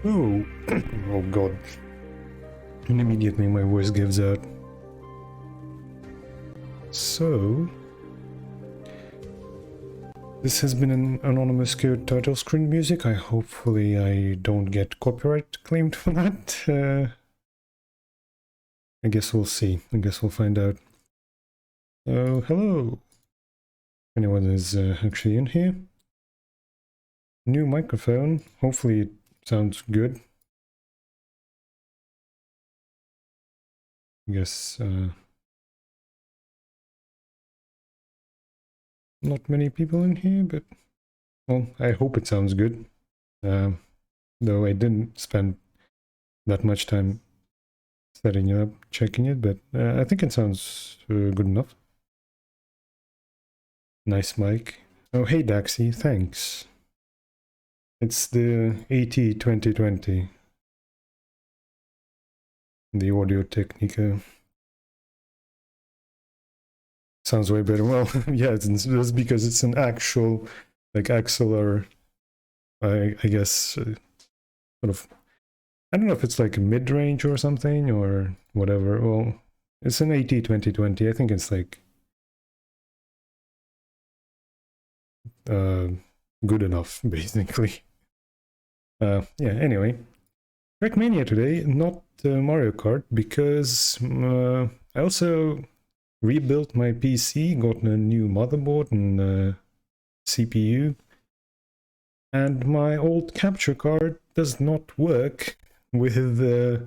Oh, oh god. And immediately my voice gives out. So, this has been an anonymous code title screen music. Hopefully I don't get copyright claimed for that. I guess we'll see. I guess we'll find out. Oh, hello. Anyone is actually in here? New microphone. Hopefully it sounds good. I guess not many people in here, but well, I hope it sounds good. Though I didn't spend that much time setting it up, checking it, but I think it sounds good enough. Nice mic. Oh, hey Daxi, thanks. It's the AT 2020, the Audio Technica. Sounds way better. Well, yeah, it's because it's an actual, like, XLR, I guess, sort of. I don't know if it's like mid-range or something or whatever. Well, it's an AT 2020. I think it's like good enough, basically. Yeah, anyway. TrackMania today, not Mario Kart, because I also rebuilt my PC, got a new motherboard and CPU, and my old capture card does not work with the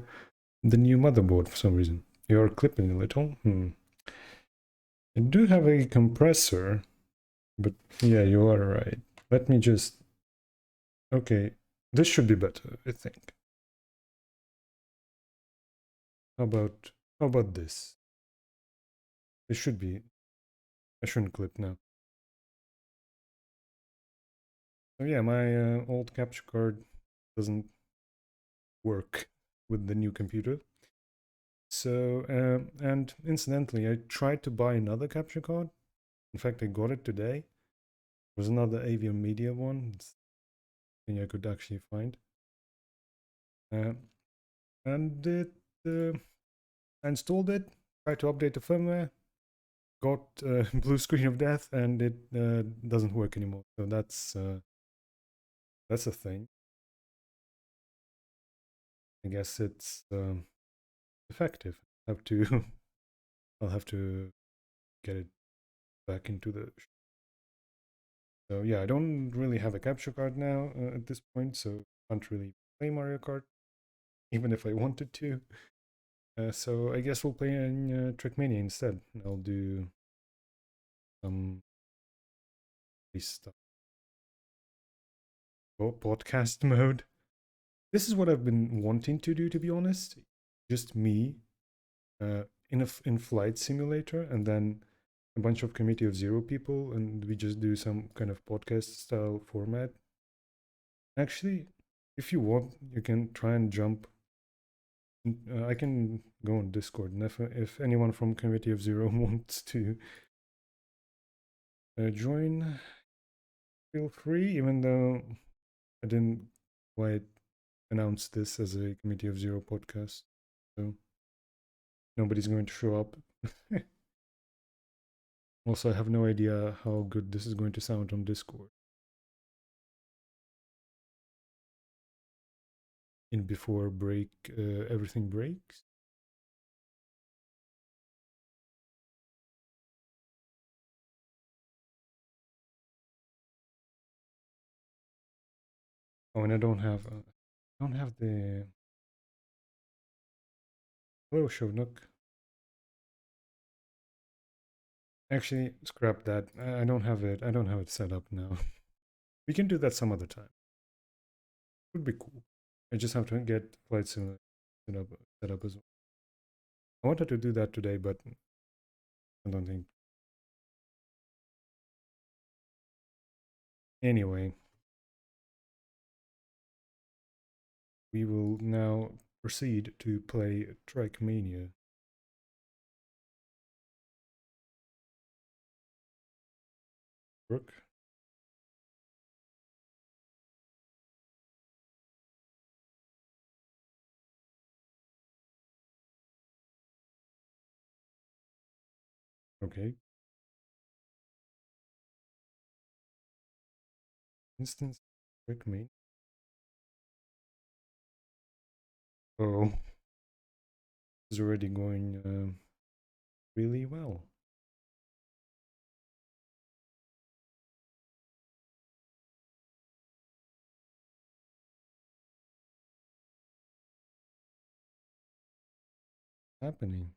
new motherboard for some reason. You're clipping a little. I do have a compressor, but yeah, you are right. Let me just... Okay, this should be better, I think. How about this? It should be... I shouldn't clip now. So yeah, my old capture card doesn't work with the new computer. So, and incidentally, I tried to buy another capture card. In fact, I got it today. It was another Avian Media one. It's thing I could actually find. Uh, and I installed it, tried to update the firmware, got blue screen of death, and it doesn't work anymore. So that's a thing. I guess it's effective. Have to I'll have to get it back into the... So yeah, I don't really have a capture card now at this point, so I can't really play Mario Kart, even if I wanted to. So I guess we'll play in TrackMania instead. I'll do some stuff. Podcast mode. This is what I've been wanting to do, to be honest. Just me in flight simulator, and then a bunch of committee of 0 people, and we just do some kind of podcast style format. Actually, if you want, you can try and jump. I can go on Discord, and if anyone from committee of 0 wants to join, feel free. Even though I didn't quite announce this as a committee of 0 podcast, so nobody's going to show up. Also, I have no idea how good this is going to sound on Discord. In before break, everything breaks. Oh, and I don't have the... Hello, Shovnuk. Actually, scrap that. I don't have it. I don't have it set up now. We can do that some other time. Would be cool. I just have to get Flight Simulator set up as well. I wanted to do that today, but I don't think. Anyway, we will now proceed to play TrackMania. Brooke. Okay. Instance TrackMania. Oh, it's already going really well. Happening.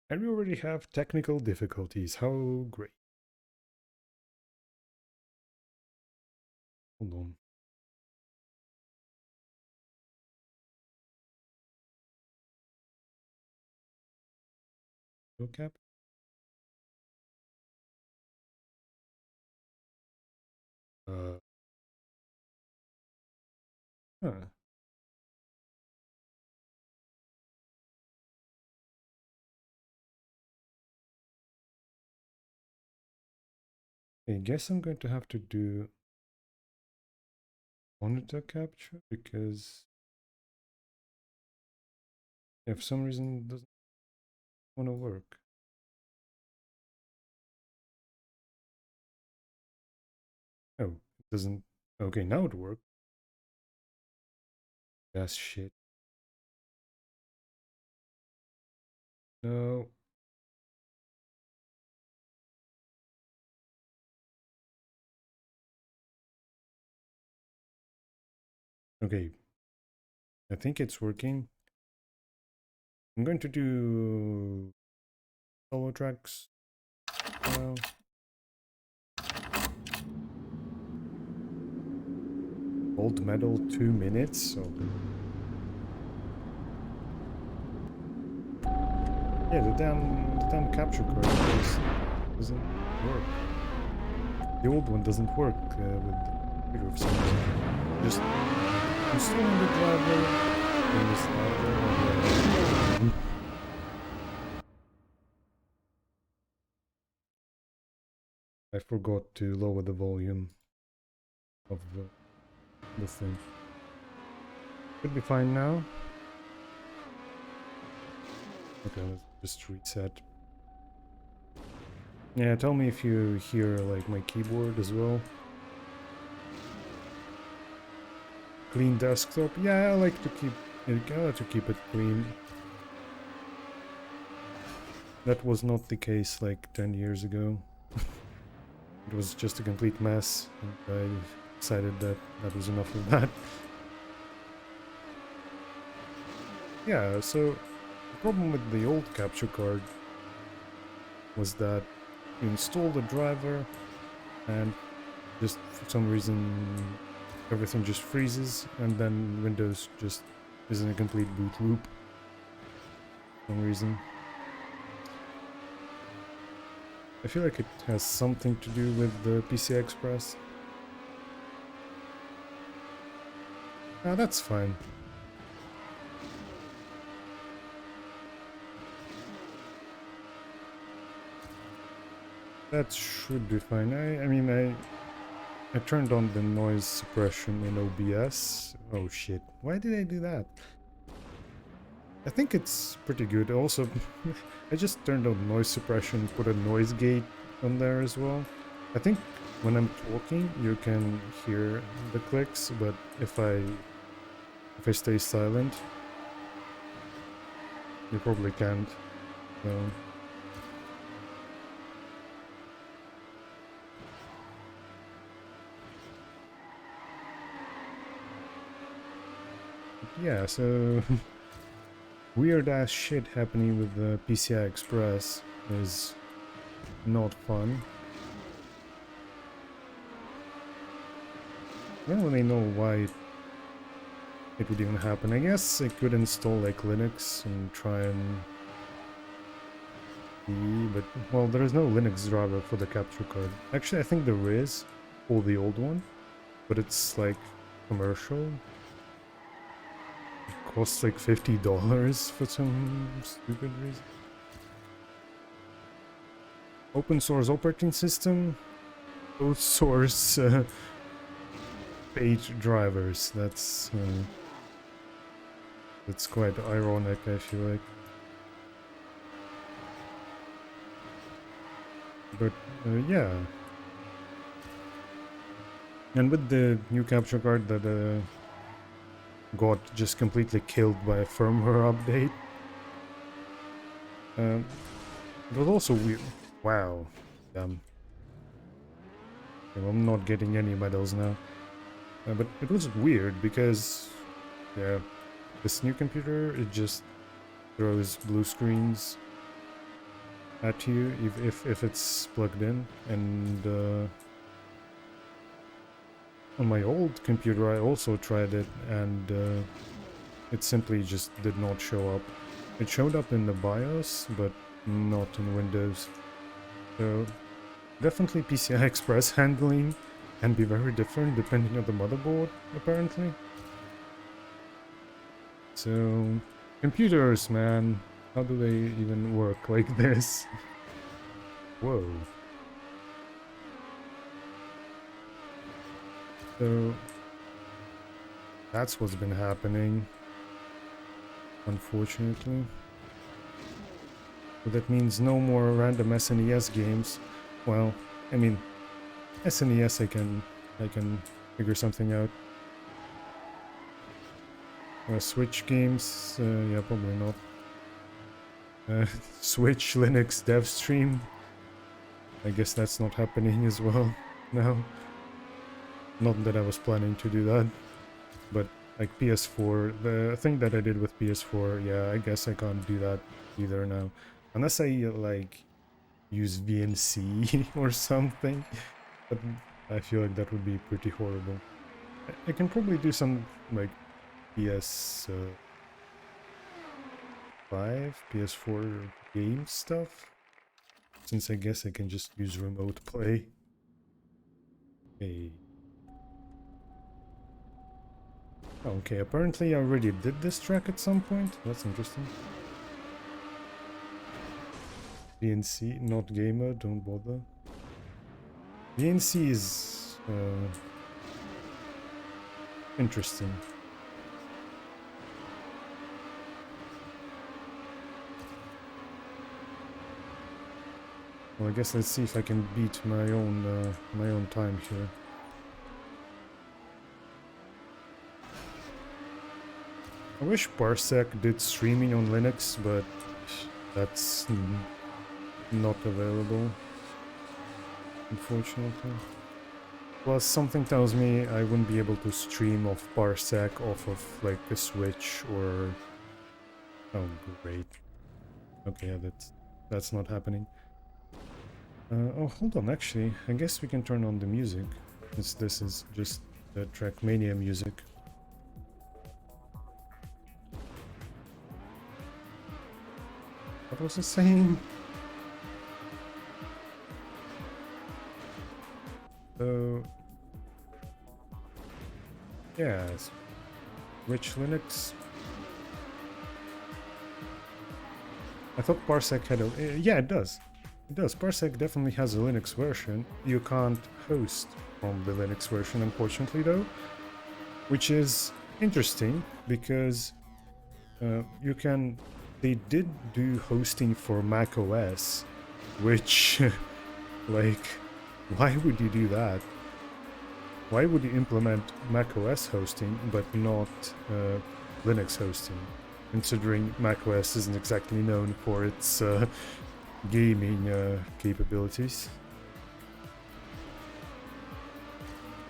And we already have technical difficulties. How great. Hold on. No cap? Uh, huh. I guess I'm going to have to do monitor capture because yeah, for some reason it doesn't want to work. Oh, it doesn't. Okay, now it worked. That's shit. No. Okay, I think it's working. I'm going to do solo tracks now. Old metal 2 minutes. So yeah, the damn capture card just doesn't work. The old one doesn't work with the computer of some reason. Just installing the driver, doing the slider. I forgot to lower the volume of the thing. Should be fine now. Okay, let's just reset. Yeah, tell me if you hear like my keyboard as well. Clean desktop. Yeah, I like to keep it clean. That was not the case like 10 years ago. It was just a complete mess, and I decided that that was enough of that. Yeah, so the problem with the old capture card was that you install the driver and just for some reason everything just freezes and then Windows just is in a complete boot loop for some reason. I feel like it has something to do with the PCI Express. Ah, that's fine. That should be fine. I turned on the noise suppression in OBS. Oh shit. Why did I do that? I think it's pretty good. Also, I just turned on noise suppression, put a noise gate on there as well. I think when I'm talking, you can hear the clicks, but if I stay silent, you probably can't. So. Yeah, so weird ass shit happening with the PCI Express is not fun. I don't really know why it would even happen. I guess I could install like Linux and try and see, but well, there is no Linux driver for the capture card. Actually, I think there is for the old one, but it's like commercial. It costs like $50 for some stupid reason. Open source operating system, closed source page drivers. That's It's quite ironic, I feel like. But yeah. And with the new capture card that got just completely killed by a firmware update, it was also weird. Wow. Damn. Okay, well, I'm not getting any medals now. But it was weird because, yeah, this new computer, it just throws blue screens at you if it's plugged in. And on my old computer, I also tried it, and it simply just did not show up. It showed up in the BIOS, but not in Windows. So definitely PCI Express handling can be very different depending on the motherboard, apparently. So, computers, man, how do they even work like this? Whoa. So, that's what's been happening, unfortunately. So that means no more random SNES games. Well, I mean, SNES I can figure something out. Switch games, yeah, probably not. Switch Linux dev stream. I guess that's not happening as well now. Not that I was planning to do that, but like PS4, the thing that I did with PS4, yeah, I guess I can't do that either now. Unless I like use VNC or something, but I feel like that would be pretty horrible. I can probably do some like PS5, PS4 game stuff, since I guess I can just use remote play. Hey. Okay, apparently I already did this track at some point. That's interesting. VNC, not gamer, don't bother. VNC is interesting. Well, I guess let's see if I can beat my own time here. I wish Parsec did streaming on Linux, but that's not available, unfortunately. Plus, something tells me I wouldn't be able to stream off Parsec off of like a Switch or... Oh, great. Okay, yeah, that's not happening. Oh, hold on, actually, I guess we can turn on the music, since this is just the TrackMania music. What was I saying? So... yeah, Switch Linux. I thought Parsec had a... yeah, it does. It does. Parsec definitely has a Linux version. You can't host from the Linux version, unfortunately, though. Which is interesting, because you can... they did do hosting for Mac OS, which... like, why would you do that? Why would you implement Mac OS hosting, but not Linux hosting? Considering Mac OS isn't exactly known for its gaming capabilities.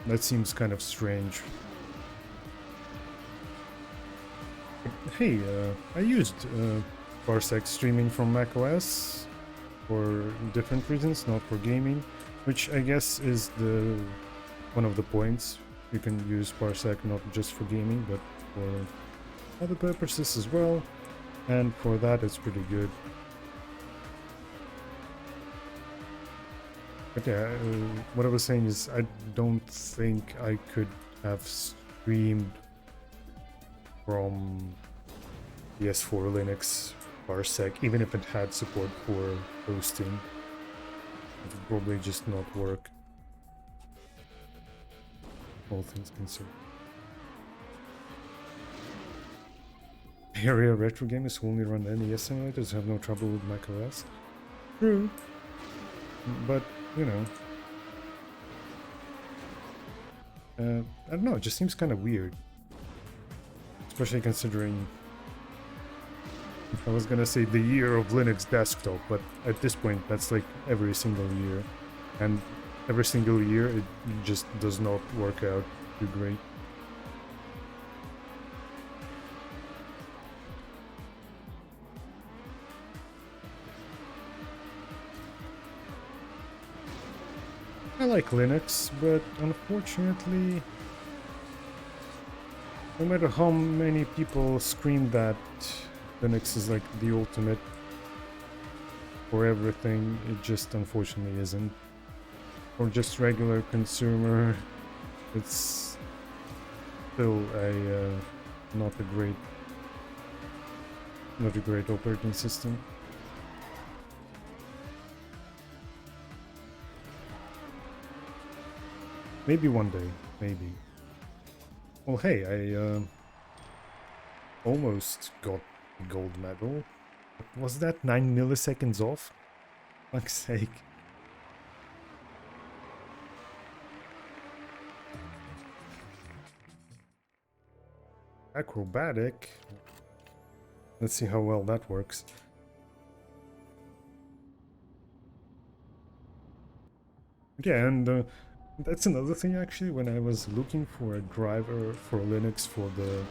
That seems kind of strange. But hey, I used Parsec streaming from macOS for different reasons, not for gaming, which I guess is the one of the points. You can use Parsec not just for gaming, but for other purposes as well, and for that it's pretty good. But yeah, what I was saying is I don't think I could have streamed from PS4 Linux Parsec, even if it had support for hosting. It would probably just not work, all things considered. area retro gamers who only run NES simulators have no trouble with macOS. True. But, you know... I don't know, it just seems kind of weird. Especially considering... I was gonna say the year of Linux desktop, but at this point that's like every single year. And every single year it just does not work out too great. I like Linux, but unfortunately, no matter how many people scream that Linux is like the ultimate for everything, it just unfortunately isn't. For just regular consumer, it's still a not a great operating system. Maybe one day, maybe. Well, hey, I almost got the gold medal. Was that 9 milliseconds off? Fuck's sake. Acrobatic. Let's see how well that works. Yeah, and that's another thing actually, when I was looking for a driver for Linux for the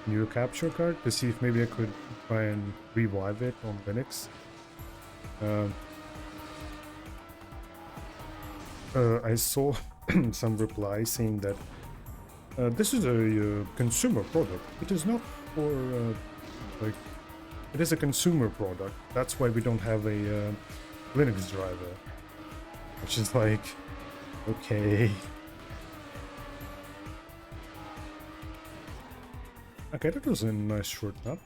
new capture card to see if maybe I could try and revive it on Linux. I saw some replies saying that this is a consumer product. It is not for like, it is a consumer product. That's why we don't have a Linux driver. Which is like, okay. Okay, that was a nice short nap.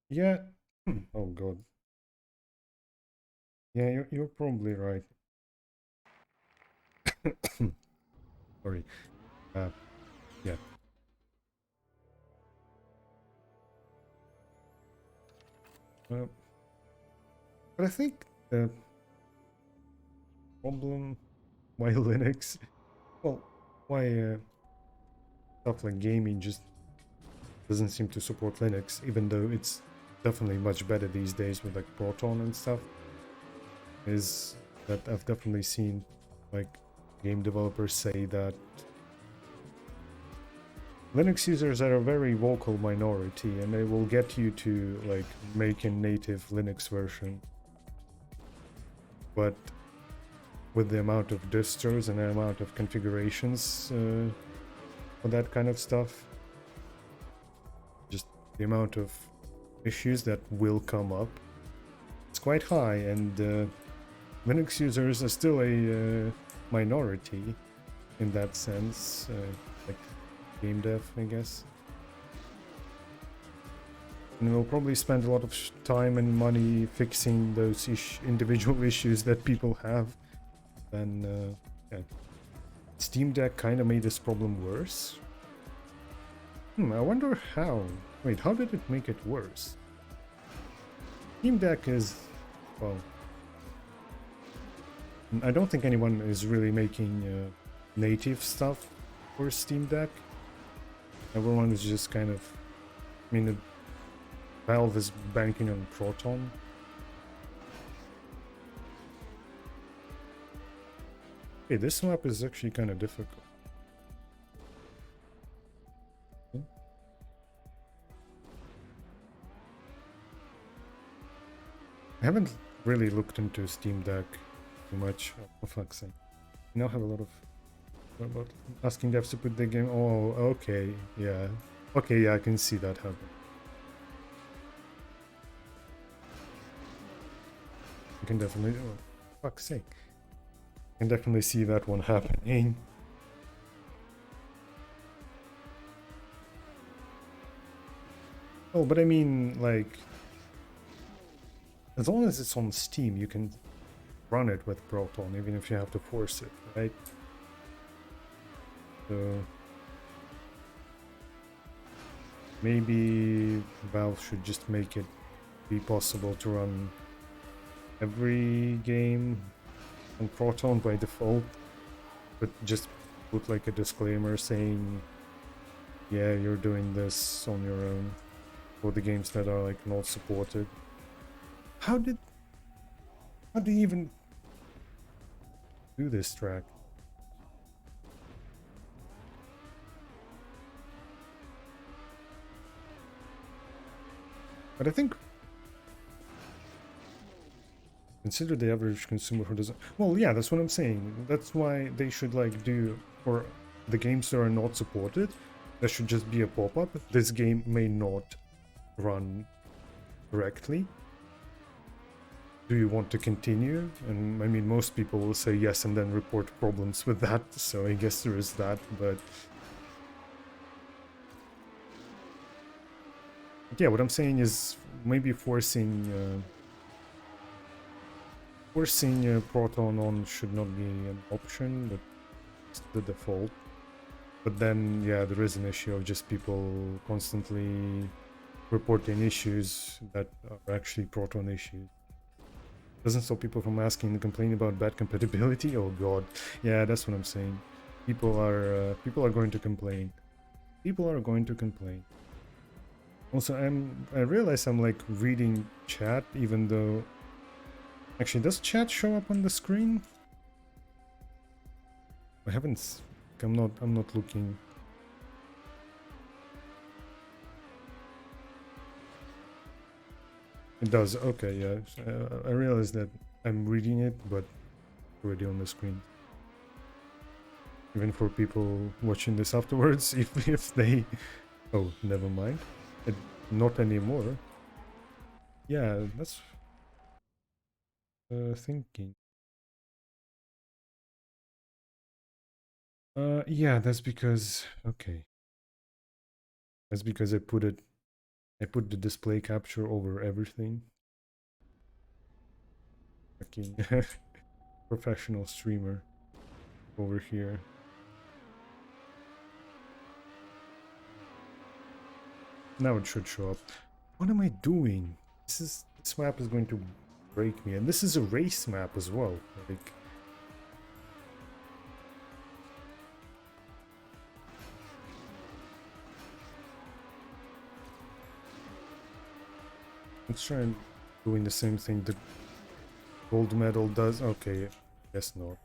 Yeah. Oh god. Yeah, you're probably right. Sorry. Yeah. But I think the problem why Linux, well, why stuff like gaming just doesn't seem to support Linux, even though it's definitely much better these days with like Proton and stuff, is that I've definitely seen like game developers say that Linux users are a very vocal minority and they will get you to like make a native Linux version. But with the amount of distros and the amount of configurations for that kind of stuff, just the amount of issues that will come up, it's quite high, and Linux users are still a minority in that sense, like game dev, I guess. And we'll probably spend a lot of time and money fixing those individual issues that people have. Then, yeah. Steam Deck kind of made this problem worse. I wonder how. Wait, how did it make it worse? Steam Deck is, well, I don't think anyone is really making native stuff for Steam Deck. Everyone is just kind of, I mean, Valve is banking on Proton. Hey, this map is actually kind of difficult. I haven't really looked into Steam Deck too much. Oh, for fuck's sake. I now have a lot of... What about asking devs to put the game... Oh, okay, yeah. Okay, yeah, I can see that happen. I can definitely... Oh, fuck's sake. I can definitely see that one happening. Oh, but I mean, like... As long as it's on Steam, you can run it with Proton, even if you have to force it, right? So maybe Valve should just make it be possible to run every game on Proton by default, but just put like a disclaimer saying, yeah, you're doing this on your own for the games that are like not supported. How do you even do this track? But I think consider the average consumer who doesn't. Well, yeah, that's what I'm saying. That's why they should like do for the games that are not supported. There should just be a pop-up. This game may not run correctly. Do you want to continue? And I mean, most people will say yes and then report problems with that. So I guess there is that, but yeah, what I'm saying is maybe forcing Proton on should not be an option, but it's the default. But then, yeah, there is an issue of just people constantly reporting issues that are actually Proton issues. Doesn't stop people from asking and complaining about bad compatibility. Oh god, yeah, that's what I'm saying. People are going to complain. People are going to complain. Also, I realize I'm like reading chat, even though actually does chat show up on the screen? I haven't. I'm not looking. It does. Okay, yeah. I realize that I'm reading it, but already on the screen. Even for people watching this afterwards, if they, oh, never mind. Not anymore. Yeah, that's thinking. Yeah, that's because okay. That's because I put the display capture over everything. Fucking professional streamer over here. Now it should show up. What am I doing? This map is going to break me, and this is a race map as well. Like, let's try and doing the same thing the gold medal does. Okay, guess not.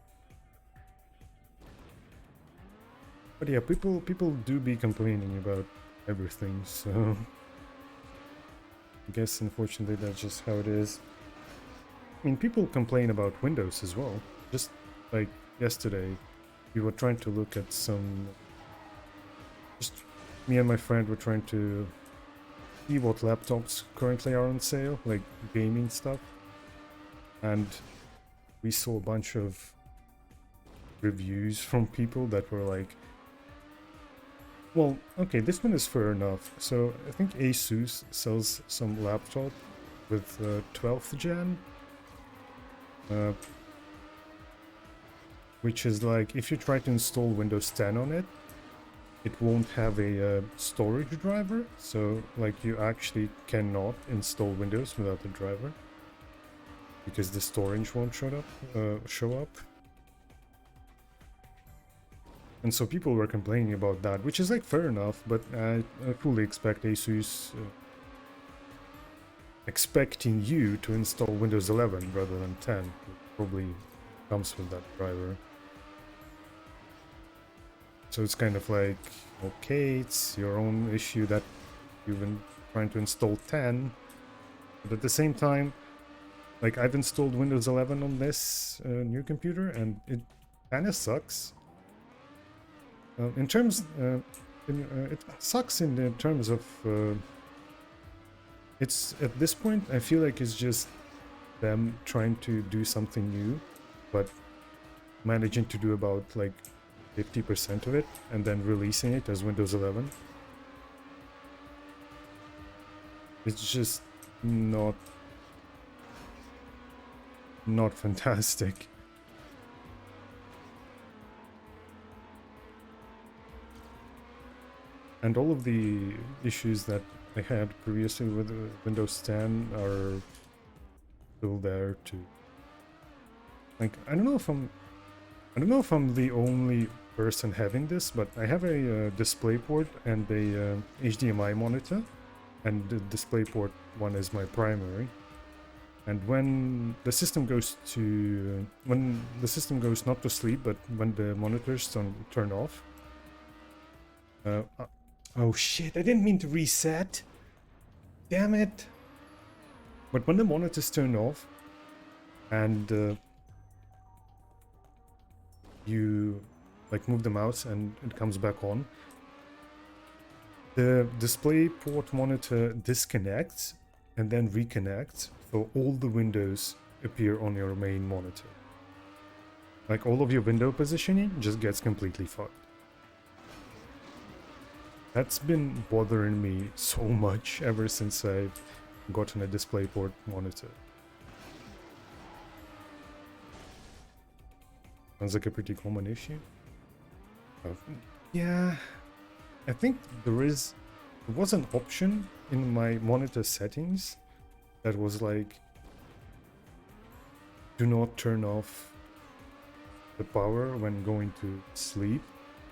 But yeah, people do be complaining about everything, so I guess unfortunately that's just how it is. I mean, people complain about Windows as well. Just like yesterday, we were trying to look at some. Just me and my friend were trying to see what laptops currently are on sale, like gaming stuff, and we saw a bunch of reviews from people that were like, well, okay, this one is fair enough. So I think Asus sells some laptop with 12th gen, which is like if you try to install Windows 10 on it, it won't have a storage driver. So like you actually cannot install Windows without the driver because the storage won't show up. And so people were complaining about that, which is like fair enough, but I fully expect Asus expecting you to install Windows 11 rather than 10. It probably comes with that driver. So it's kind of like, okay, it's your own issue that you've been trying to install 10, but at the same time, like I've installed Windows 11 on this new computer and it kind of sucks. In terms, it sucks in terms of, it's at this point, I feel like it's just them trying to do something new, but managing to do about like 50% of it and then releasing it as Windows 11. It's just not fantastic. And all of the issues that I had previously with Windows 10 are still there too. Like, I don't know if I'm the only person having this, but I have a DisplayPort and a HDMI monitor, and the DisplayPort one is my primary. And when the system goes not to sleep, but when the monitors turn off. Oh shit! I didn't mean to reset. Damn it! But when the monitors turn off, and you like move the mouse and it comes back on, the DisplayPort monitor disconnects and then reconnects, so all the windows appear on your main monitor. Like, all of your window positioning just gets completely fucked. That's been bothering me so much ever since I've gotten a DisplayPort monitor. Sounds like a pretty common issue. Yeah, I think there was an option in my monitor settings that was like, do not turn off the power when going to sleep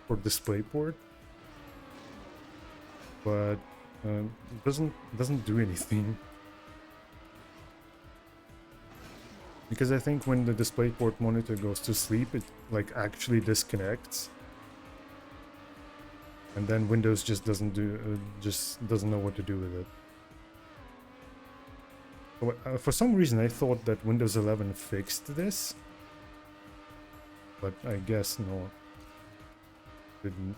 for DisplayPort, but it doesn't do anything. Because I think when the DisplayPort monitor goes to sleep, it like actually disconnects, and then Windows just doesn't know what to do with it. So, for some reason, I thought that Windows 11 fixed this, but I guess not. Didn't.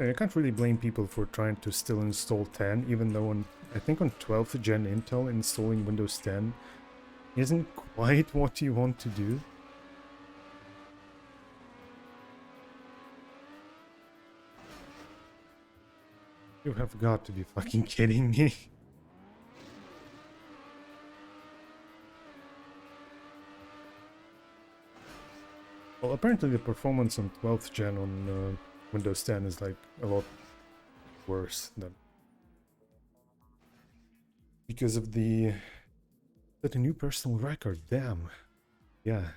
I can't really blame people for trying to still install 10, even though I think on 12th gen Intel, installing Windows 10 isn't quite what you want to do. You have got to be fucking kidding me. Well, apparently the performance on 12th gen on Windows 10 is like a lot worse than, because of the new personal record. Damn. Yeah,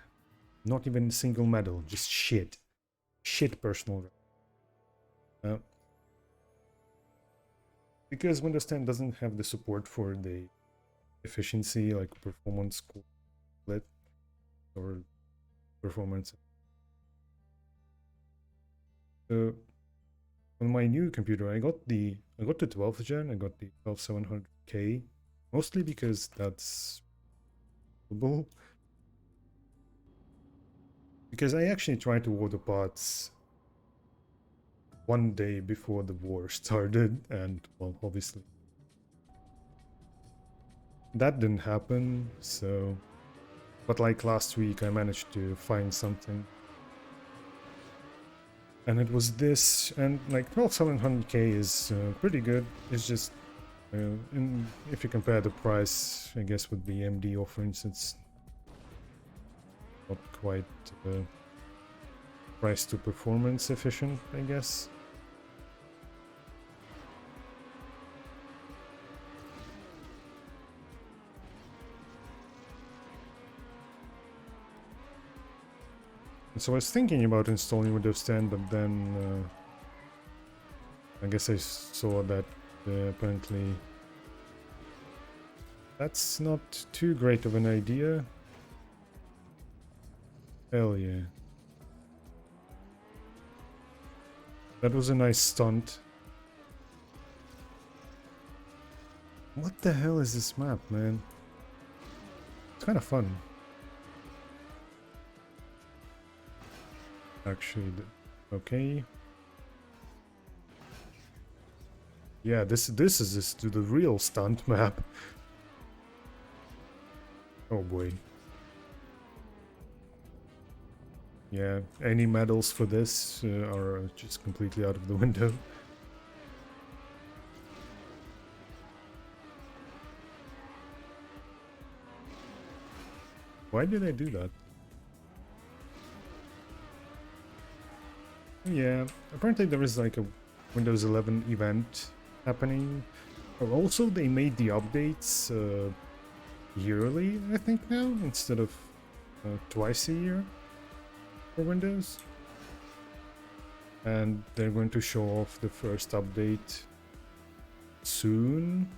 not even a single medal, just shit personal record. Because Windows 10 doesn't have the support for the efficiency, like performance split or performance. So on my new computer, I got the 12th gen. I got the 12700K, mostly because that's doable. Because I actually tried to order parts one day before the war started, and well, obviously that didn't happen. So, but like last week, I managed to find something. And it was this, and like 12700K is pretty good. It's just, if you compare the price, I guess, with the AMD offerings, it's not quite price to performance efficient, I guess. So I was thinking about installing Windows 10, but then I guess I saw that apparently that's not too great of an idea. Hell yeah. That was a nice stunt. What the hell is this map, man? It's kind of fun. Actually, okay. Yeah, this is the real stunt map. Oh boy. Yeah, any medals for this are just completely out of the window. Why did I do that? Yeah, apparently there is like a Windows 11 event happening. Oh, also, they made the updates yearly, I think now, instead of twice a year for Windows. And they're going to show off the first update soon.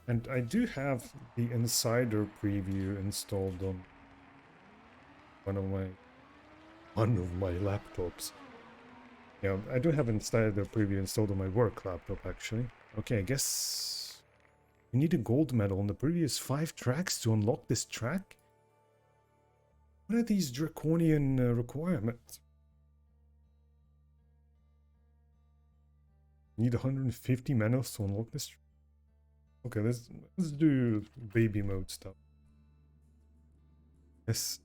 And I do have the Insider preview installed on one of my laptops. Yeah, I do have Insider preview installed on my work laptop actually. Okay, I guess you need a gold medal on the previous 5 tracks to unlock this track? What are these draconian requirements? You need 150 medals to unlock this. Okay, let's do baby mode stuff. Yes.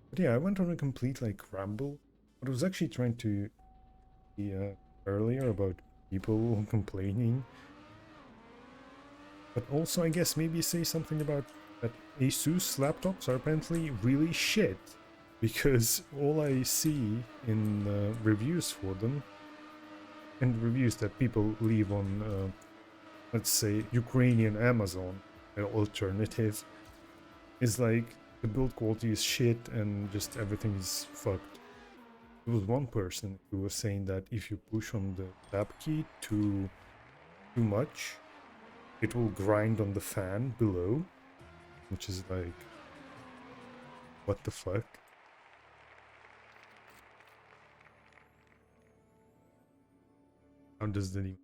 But yeah, I went on a complete like ramble. But I was actually trying to be earlier about people complaining. But also, I guess maybe say something about that Asus laptops are apparently really shit. Because all I see in reviews for them, and reviews that people leave on, let's say, Ukrainian Amazon, an alternative, is like the build quality is shit and just everything is fucked. There was one person who was saying that if you push on the tab key too much, it will grind on the fan below, which is like, what the fuck? How does that even...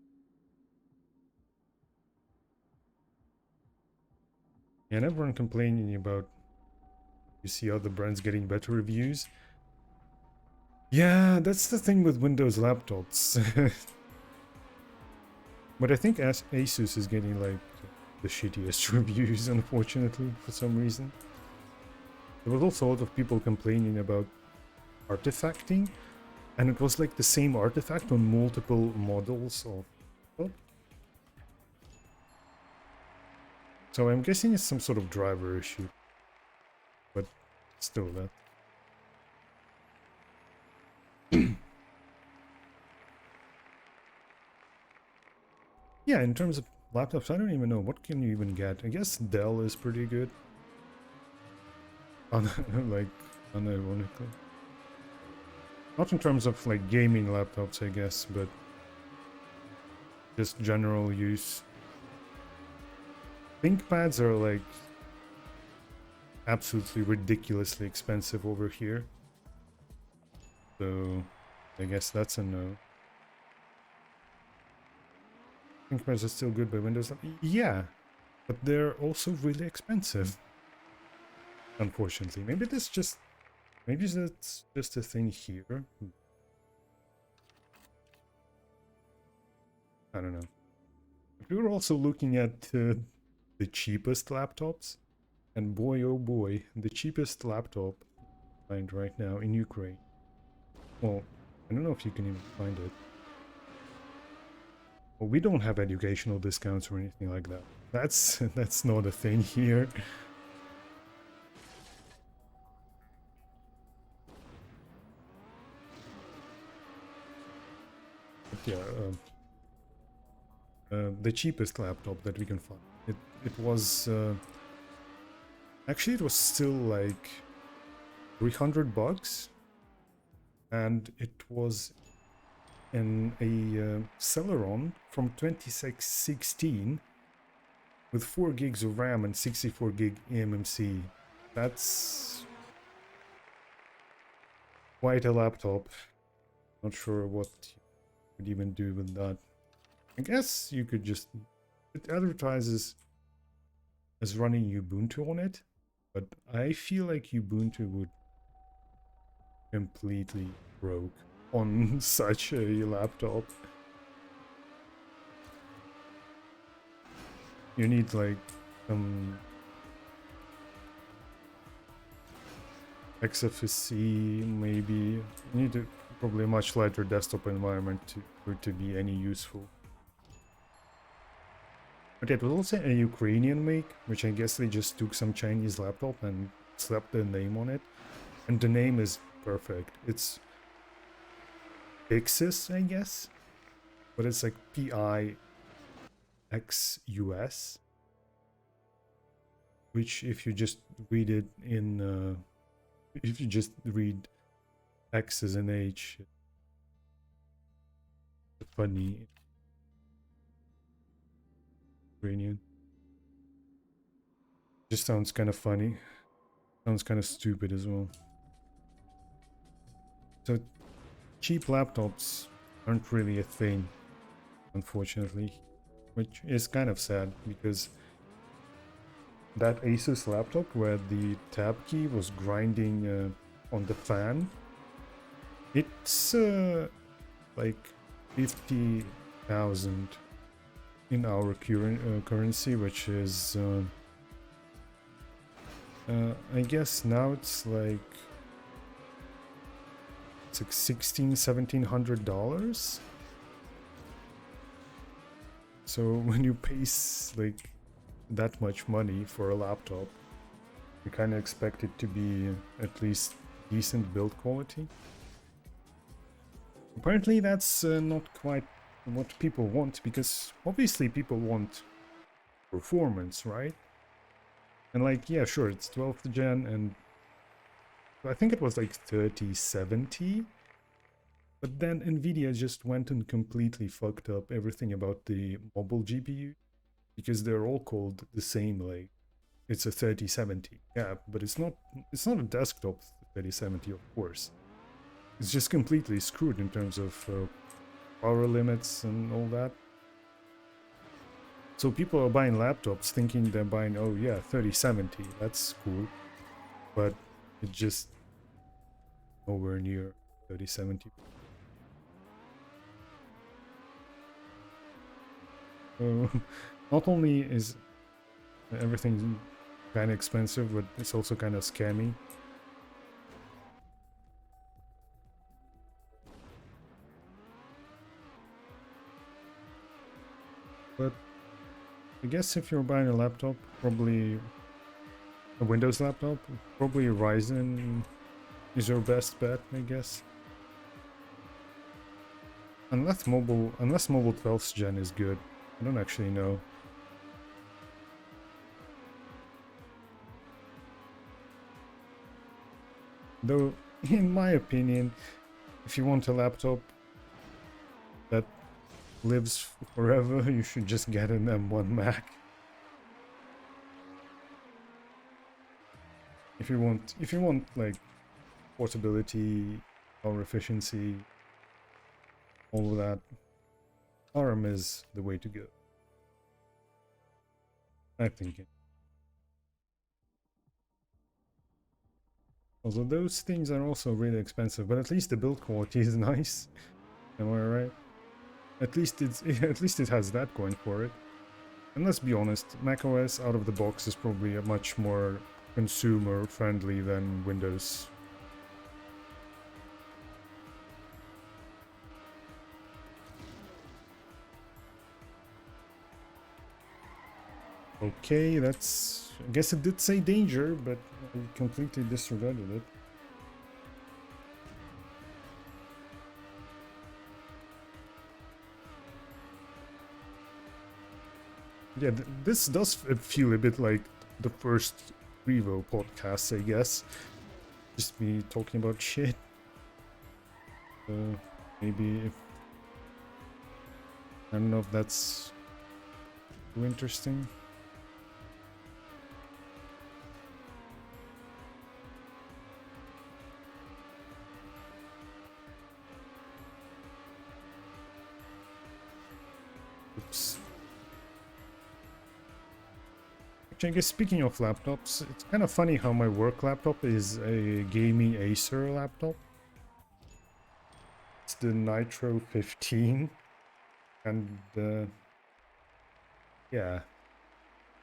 And everyone complaining about you see other brands getting better reviews. Yeah, that's the thing with Windows laptops. But I think Asus is getting like the shittiest reviews, unfortunately, for some reason. There was also a lot of people complaining about artifacting, and it was like the same artifact on multiple models of... Oh. So I'm guessing it's some sort of driver issue. But still that. Yeah, in terms of laptops, I don't even know. What can you even get? I guess Dell is pretty good. Like, unironically. Not in terms of, like, gaming laptops, I guess, but just general use. ThinkPads are, like, absolutely ridiculously expensive over here. So, I guess that's a no. ThinkPads are still good by Windows. Yeah, but they're also really expensive. Unfortunately. Maybe that's just a thing here. I don't know. But we were also looking at the cheapest laptops. And boy, oh boy, the cheapest laptop find right now in Ukraine. Well, I don't know if you can even find it. Well, we don't have educational discounts or anything like that. That's not a thing here. But yeah, the cheapest laptop that we can find. It was actually it was still like $300, and it was in a Celeron from 2016 with 4 gigs of RAM and 64 gig eMMC. That's quite a laptop. Not sure what you could even do with that. I guess you could just... It advertises as running Ubuntu on it, but I feel like Ubuntu would completely broke on such a laptop. You need like some XFCE maybe. You need to probably a much lighter desktop environment for it to be any useful. But it was also a Ukrainian make, which I guess they just took some Chinese laptop and slapped their name on it. And the name is perfect. It's Pixis, I guess. But it's like Pixus. Which if you just read it in... if you just read X as an H, it's funny Ukrainian. Just sounds kind of funny. Sounds kind of stupid as well. So cheap laptops aren't really a thing, unfortunately, which is kind of sad because that Asus laptop where the tab key was grinding on the fan, it's like 50,000 in our currency, which is I guess now it's like $1,600-$1,700. So when you pay like that much money for a laptop, you kind of expect it to be at least decent build quality. Apparently that's not quite what people want, because obviously people want performance, right? And like, yeah, sure, it's 12th gen, and I think it was like 3070, but then Nvidia just went and completely fucked up everything about the mobile GPU, because they're all called the same. Like, it's a 3070, yeah, but it's not a desktop 3070, of course. It's just completely screwed in terms of power limits and all that. So people are buying laptops thinking they're buying, oh yeah, 3070, that's cool, but it just nowhere near 3070. Not only is everything kind of expensive, but it's also kind of scammy. But I guess if you're buying a laptop, probably a Windows laptop, probably Ryzen is your best bet, I guess. Unless mobile 12th gen is good. I don't actually know. Though, in my opinion, if you want a laptop that lives forever, you should just get an M1 Mac. If you want like portability, power efficiency, all of that, ARM is the way to go, I think. Although those things are also really expensive, but at least the build quality is nice. Am I right? At least it has that going for it. And let's be honest, macOS out of the box is probably a much more consumer friendly than Windows. Okay, that's... I guess it did say danger, but I completely disregarded it. Yeah, this does feel a bit like the first Revo podcast, I guess. Just me talking about shit. Maybe if... I don't know if that's too interesting. Oops. Actually, I guess speaking of laptops, it's kind of funny how my work laptop is a gaming Acer laptop. It's the Nitro 15, and yeah, there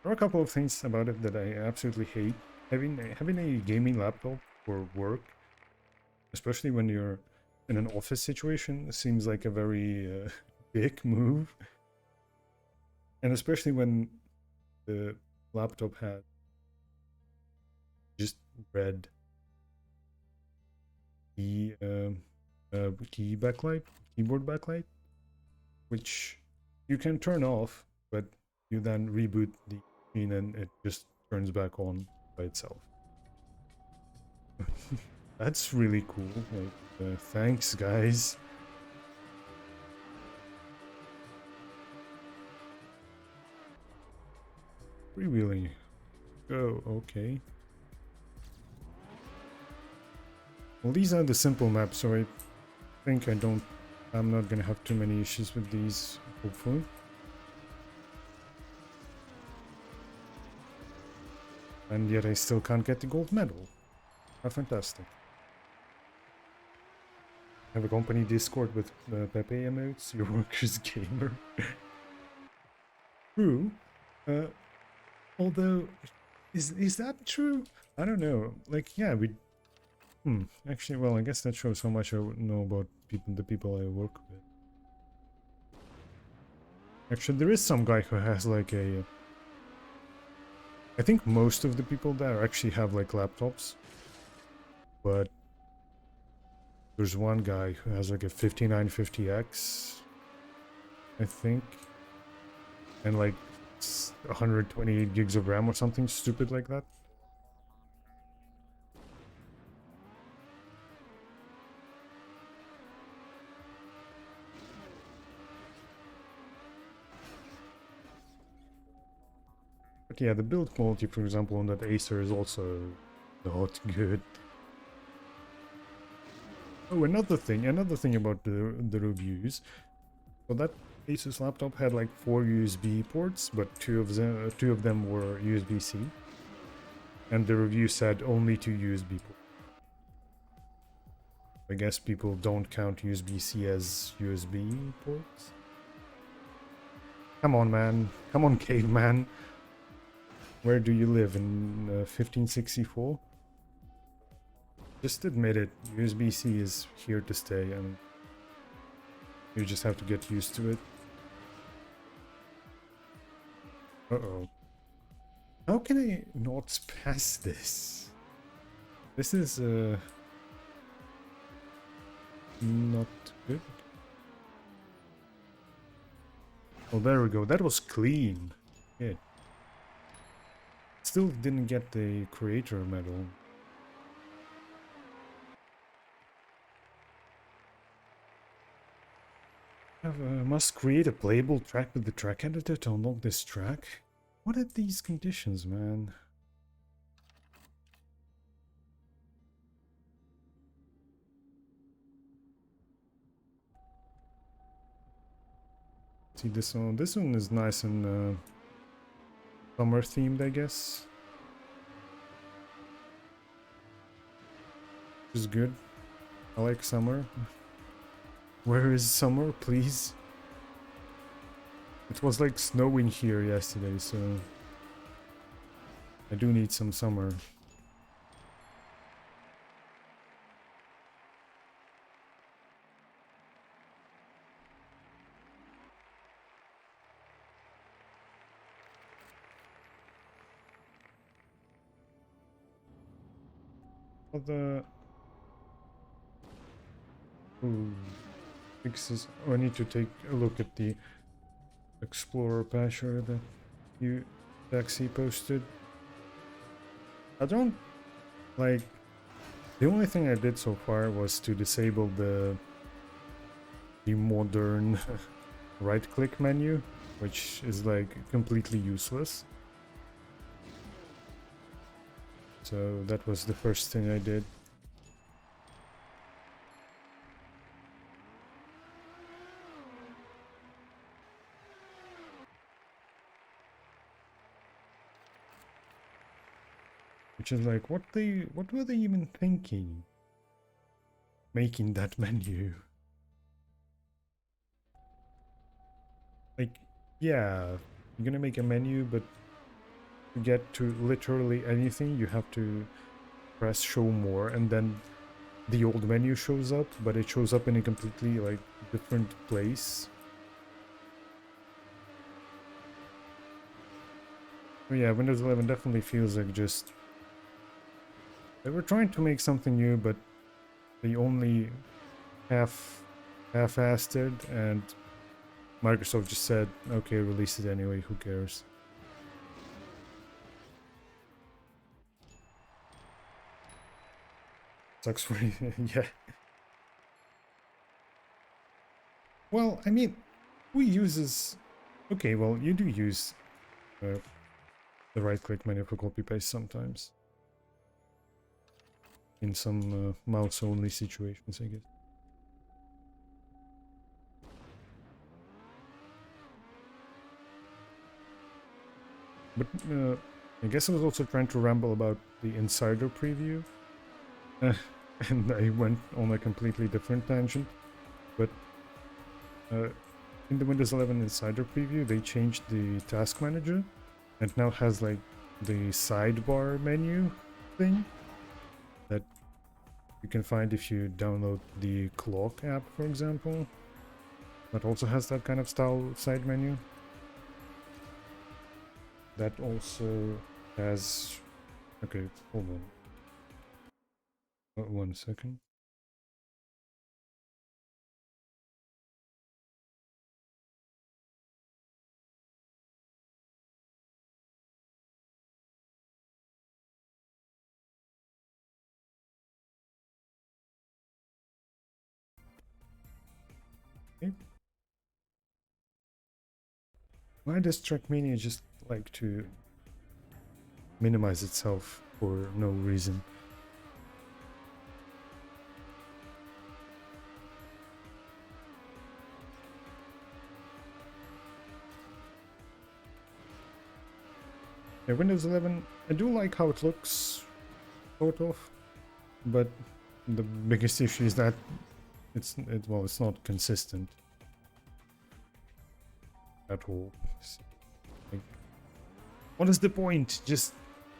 are a couple of things about it that I absolutely hate. Having a gaming laptop for work, especially when you're in an office situation seems like a very big move. And especially when the laptop had just red key backlight, keyboard backlight, which you can turn off, but you then reboot the machine and it just turns back on by itself. That's really cool. Like, thanks, guys. Freewheeling. Go, okay. Well, these are the simple maps, so I think I'm not gonna have too many issues with these, hopefully. And yet I still can't get the gold medal. How fantastic. Have a company Discord with Pepe emotes, your workers gamer. True. Although, is that true? I don't know. Like, yeah, we... Actually, well, I guess that shows how much I know about the people I work with. Actually, there is some guy who has like a... I think most of the people there actually have like laptops. But there's one guy who has like a 5950X, I think. And like 128 gigs of RAM or something stupid like that. But yeah, the build quality, for example, on that Acer is also not good. Oh, another thing about the reviews. So that Asus laptop had like 4 USB ports, but two of them were USB-C. And the review said only 2 USB ports. I guess people don't count USB-C as USB ports. Come on, man. Come on, caveman. Where do you live? In 1564? Just admit it. USB-C is here to stay and you just have to get used to it. Uh-oh. How can I not pass this? This is not good. Oh, there we go. That was clean. Yeah. Still didn't get the creator medal. Must create a playable track with the track editor to unlock this track. What are these conditions, man? See this one. This one is nice and summer themed, I guess. Which is good. I like summer. Where is summer, please? It was like snowing here yesterday, so I do need some summer. Other fixes. Oh, I need to take a look at the Explorer patcher that you Taxi posted. I don't like. The only thing I did so far was to disable the modern right-click menu, which is like completely useless. So that was the first thing I did. Which is like, what were they even thinking? Making that menu. Like, yeah, you're gonna make a menu, but to get to literally anything, you have to press show more, and then the old menu shows up, but it shows up in a completely like different place. But yeah, Windows 11 definitely feels like just they were trying to make something new, but they only half-assed it, and Microsoft just said, okay, release it anyway, who cares. Sucks for you. Yeah. Well, I mean, who uses... Okay, well, you do use the right-click menu for copy-paste sometimes. In some mouse-only situations, I guess. But I guess I was also trying to ramble about the Insider preview. And I went on a completely different tangent. But in the Windows 11 Insider preview, they changed the task manager. And now has like the sidebar menu thing that you can find if you download the Clock app, for example. That also has that kind of style side menu. That also has... Okay, hold on. 1 second. Okay. Why does TrackMania just like to minimize itself for no reason? Yeah, Windows 11, I do like how it looks, sort of, but the biggest issue is that it's not consistent at all. Like, what is the point? Just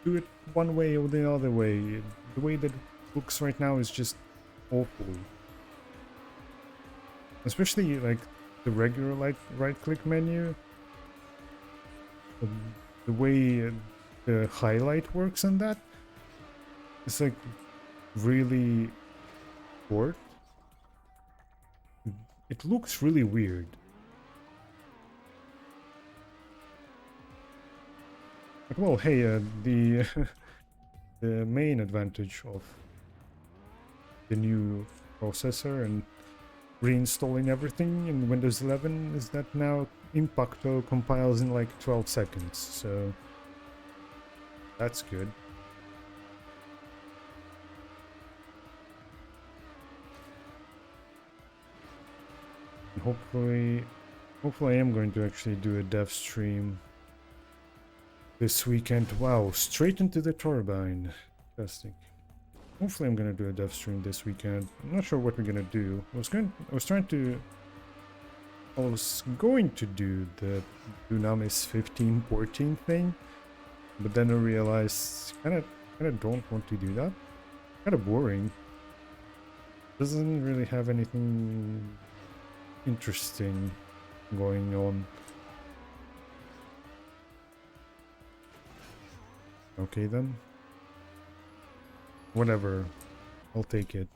do it one way or the other way. The way that it looks right now is just awful. Especially like the regular like right-click menu. The way the highlight works on that, it's like really short. It looks really weird. But well, hey, the the main advantage of the new processor and reinstalling everything in Windows 11 is that now Impacto compiles in like 12 seconds, so that's good. And hopefully I am going to actually do a dev stream this weekend. Wow, straight into the turbine. Fantastic. Hopefully I'm gonna do a dev stream this weekend. I'm not sure what we're gonna do. I was going to do the Dunamis 1514 thing, but then I realized kinda don't want to do that. Kinda boring. Doesn't really have anything interesting going on. Okay then. Whatever. I'll take it.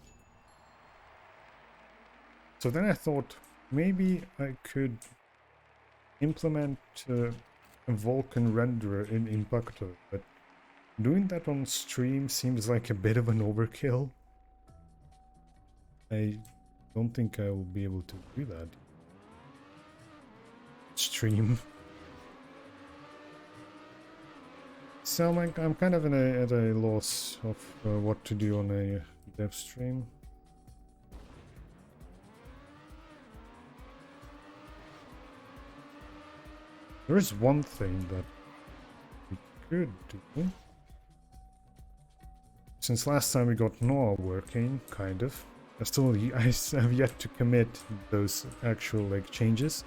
So then I thought maybe I could implement a Vulkan renderer in Impacto, but doing that on stream seems like a bit of an overkill. I don't think I will be able to do that. Stream. So I'm kind of at a loss of what to do on a dev stream. There is one thing that we could do. Since last time we got Noah working, kind of. I have yet to commit those actual like changes.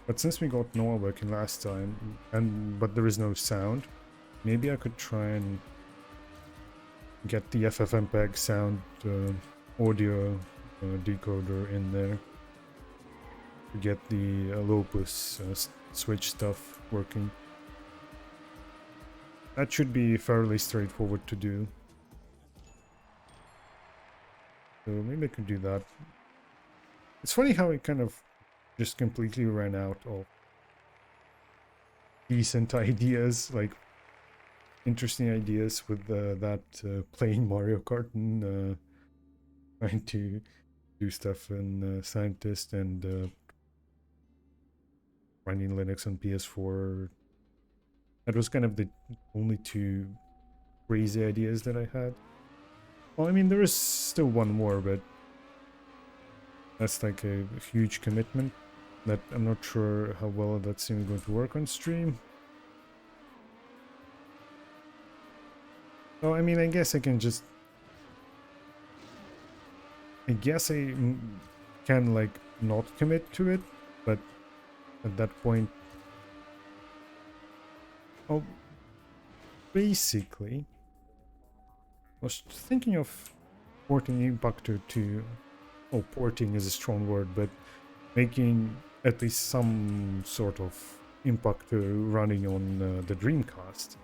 But since we got Noah working last time, but there is no sound, maybe I could try and get the FFmpeg sound audio decoder in there to get the Lopus switch stuff working. That should be fairly straightforward to do. So maybe I could do that. It's funny how it kind of just completely ran out of decent ideas, like interesting ideas with that playing Mario Kart and trying to do stuff in Scientist and running Linux on PS4. That was kind of the only two crazy ideas that I had. Well, I mean, there is still one more, but that's like a huge commitment that I'm not sure how well that's even going to work on stream. Oh, I mean, I guess I can just... I guess I can, like, not commit to it, but at that point... Oh, basically... I was thinking of porting Impactor to... Oh, porting is a strong word, but making at least some sort of Impactor running on the Dreamcast.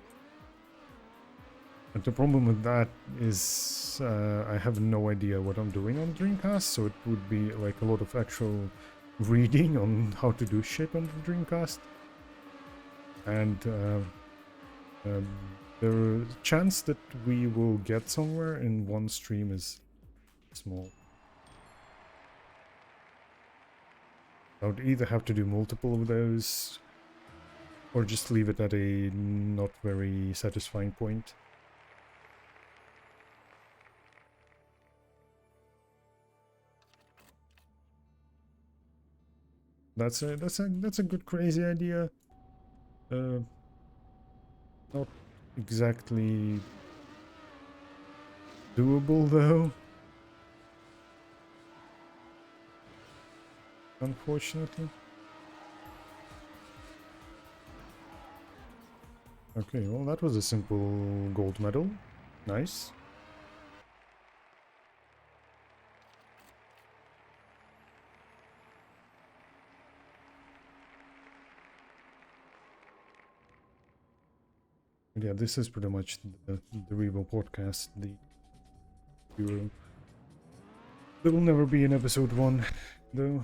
And the problem with that is I have no idea what I'm doing on Dreamcast, so it would be like a lot of actual reading on how to do shit on the Dreamcast. And the chance that we will get somewhere in one stream is small. I would either have to do multiple of those or just leave it at a not very satisfying point. That's a good crazy idea. Not exactly doable though. Unfortunately. Okay, well that was a simple gold medal. Nice. Yeah, this is pretty much the Revo podcast. There will never be an episode 1, though,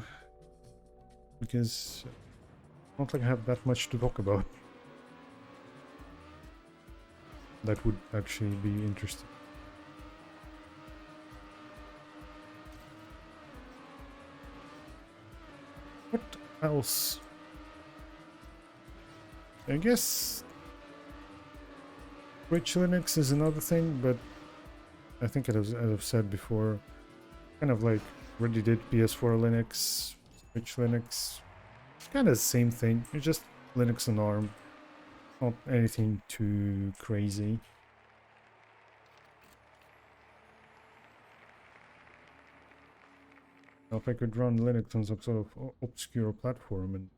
because I don't think I have that much to talk about. That would actually be interesting. What else? I guess Twitch Linux is another thing, but I think as I've said before, kind of like already did PS4 Linux, Twitch Linux. It's kind of the same thing. It's just Linux and ARM. Not anything too crazy. Now, if I could run Linux on some sort of obscure platform and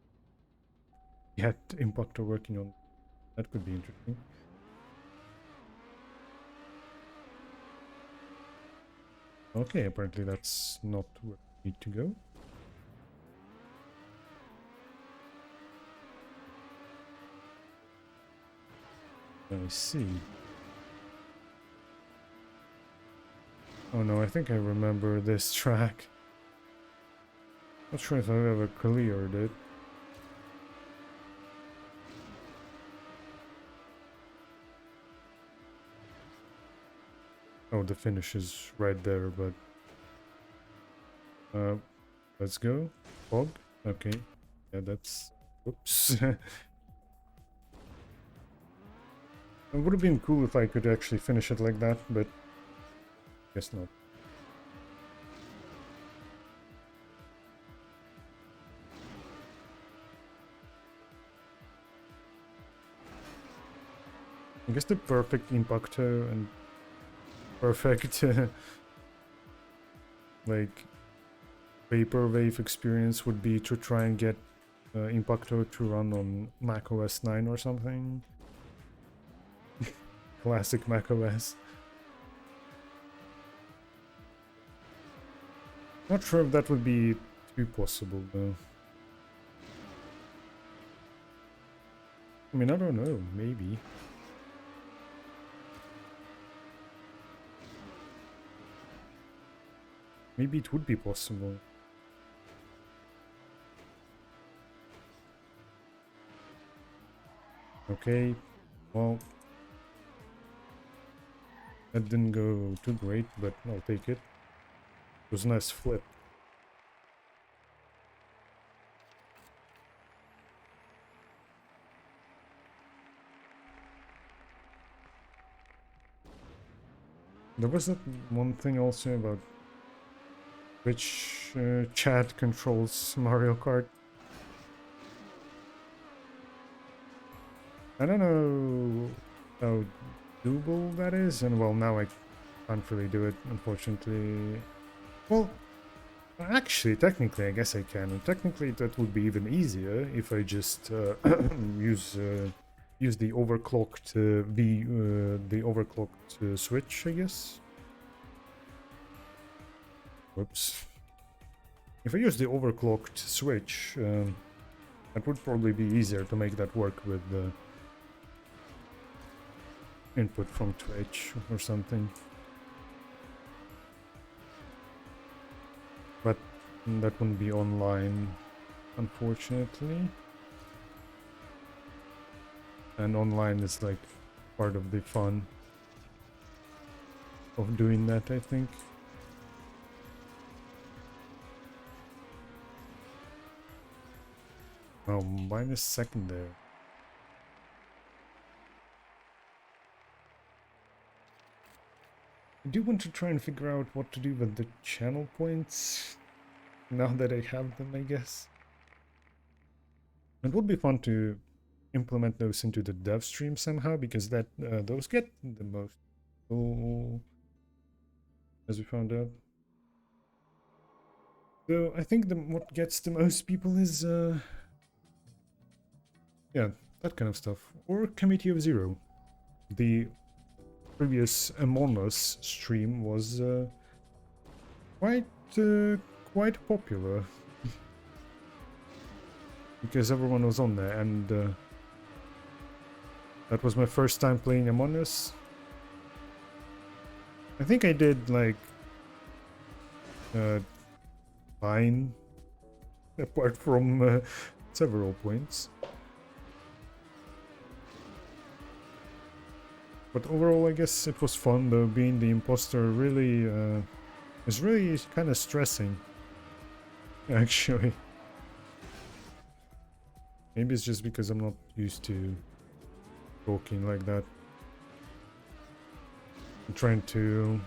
get Impactor working on, that could be interesting. Okay, apparently that's not where we need to go. I see. Oh no, I think I remember this track. Not sure if I've ever cleared it. Oh, the finish is right there, but... let's go. Fog? Okay. Yeah, that's... Oops. It would have been cool if I could actually finish it like that, but... guess not. I guess the perfect Impacto and perfect like vaporwave experience would be to try and get Impacto to run on Mac OS 9 or something. Classic Mac OS. Not sure if that would be too possible though. I mean, I don't know, maybe. Maybe it would be possible. Okay, well, that didn't go too great, but I'll take it. It was a nice flip. There was that one thing also about which chat controls Mario Kart. I don't know how doable that is, and well, now I can't really do it, unfortunately. Well, actually, technically, I guess I can. And technically, that would be even easier if I just use use the overclocked the overclocked switch, I guess. Whoops. If I use the overclocked switch, that would probably be easier to make that work with the input from Twitch or something. But that wouldn't be online, unfortunately. And online is like part of the fun of doing that, I think. Oh, minus second there. I do want to try and figure out what to do with the channel points now that I have them, I guess. It would be fun to implement those into the dev stream somehow, because that those get the most people, as we found out. So I think what gets the most people is yeah, that kind of stuff. Or Committee of Zero. The previous Among Us stream was quite quite popular because everyone was on there, and that was my first time playing Among Us. I think I did like fine, apart from several points. But overall, I guess it was fun, though being the imposter really is really kind of stressing, actually. Maybe it's just because I'm not used to talking like that. I'm trying to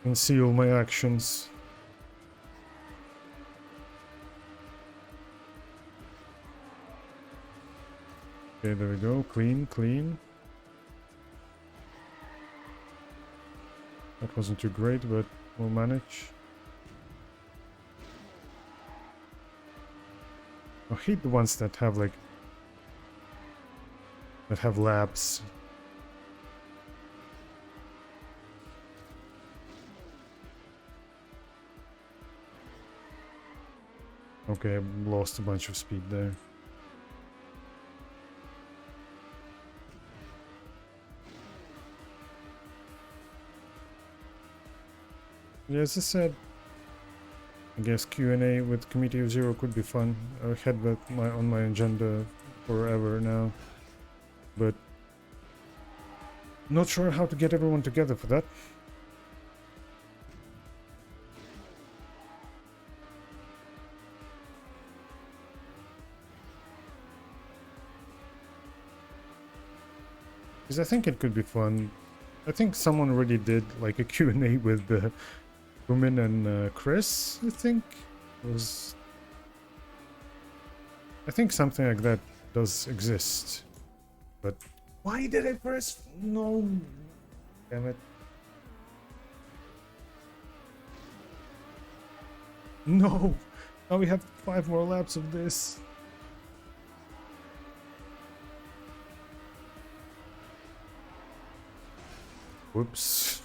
conceal my actions. Okay, there we go. Clean, clean. That wasn't too great, but we'll manage. I hate the ones that have like labs. Okay, I lost a bunch of speed there. Yeah, as I said, I guess Q&A with Committee of Zero could be fun. I had that on my agenda forever now, but not sure how to get everyone together for that. Because I think it could be fun. I think someone already did like a Q&A with Rumin and Chris, I think. I think something like that does exist. But why did I press no? Damn it. No! Now we have 5 more laps of this. Whoops.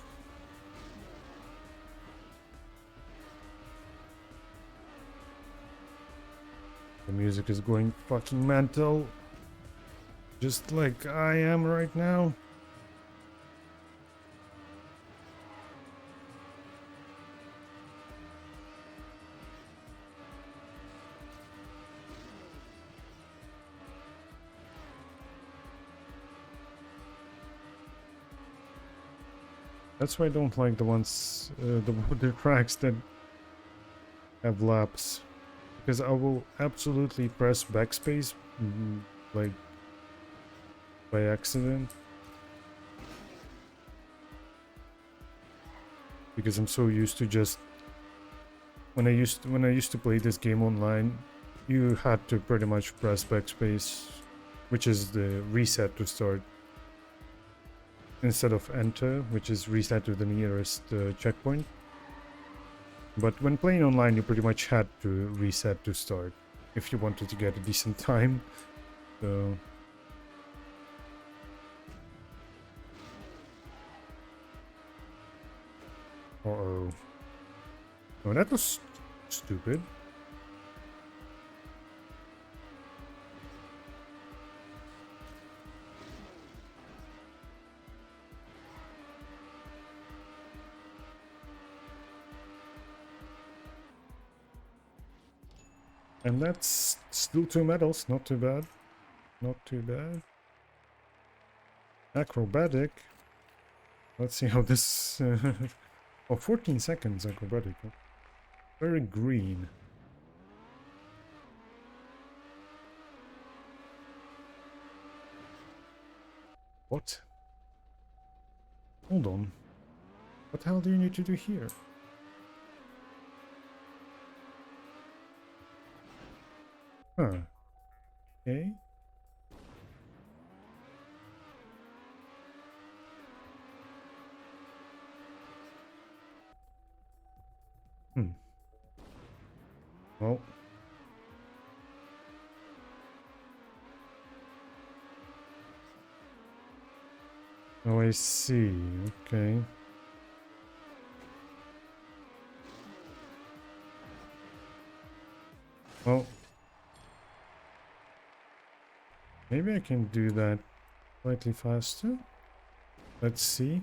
The music is going fucking mental. Just like I am right now. That's why I don't like the ones, the tracks that have laps. Because I will absolutely press backspace, like, by accident. Because I'm so used to just... When I used to play this game online, you had to pretty much press backspace, which is the reset to start, instead of enter, which is reset to the nearest checkpoint. But when playing online, you pretty much had to reset to start if you wanted to get a decent time. So... Uh-oh. Oh, that was stupid. And that's still 2 medals, not too bad. Not too bad. Acrobatic. Let's see how this... oh, 14 seconds acrobatic. Very green. What? Hold on. What the hell do you need to do here? Huh. Okay. Well. Oh, I see. Okay. Well. Maybe I can do that slightly faster. Let's see.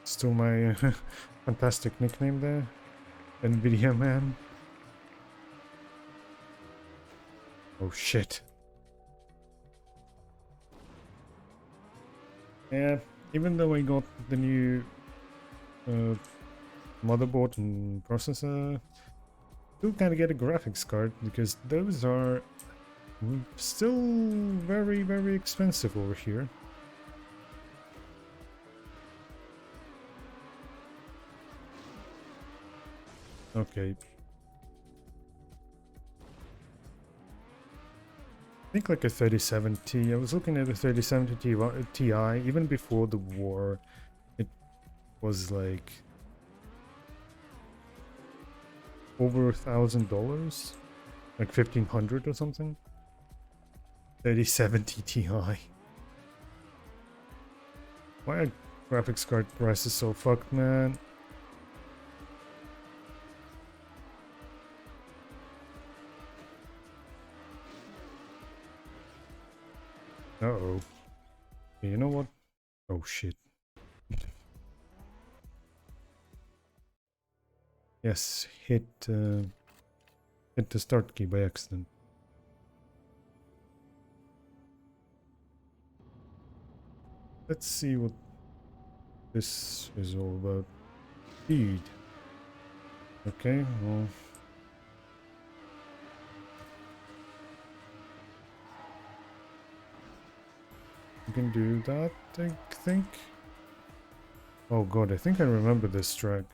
Still my fantastic nickname there. NVIDIA man. Oh shit. Yeah, even though I got the new motherboard and processor, still kind of get a graphics card because those are still very, very expensive over here. Okay. I think like a 3070. I was looking at a 3070 Ti even before the war. It was like over $1,000, like 1,500 or something. 3070 Ti. Why are graphics card prices so fucked, man? Uh-oh. Okay, you know what? Oh shit. Yes, hit the start key by accident. Let's see what this is all about. Speed. Okay, well... You can do that, I think. Oh god, I think I remember this track.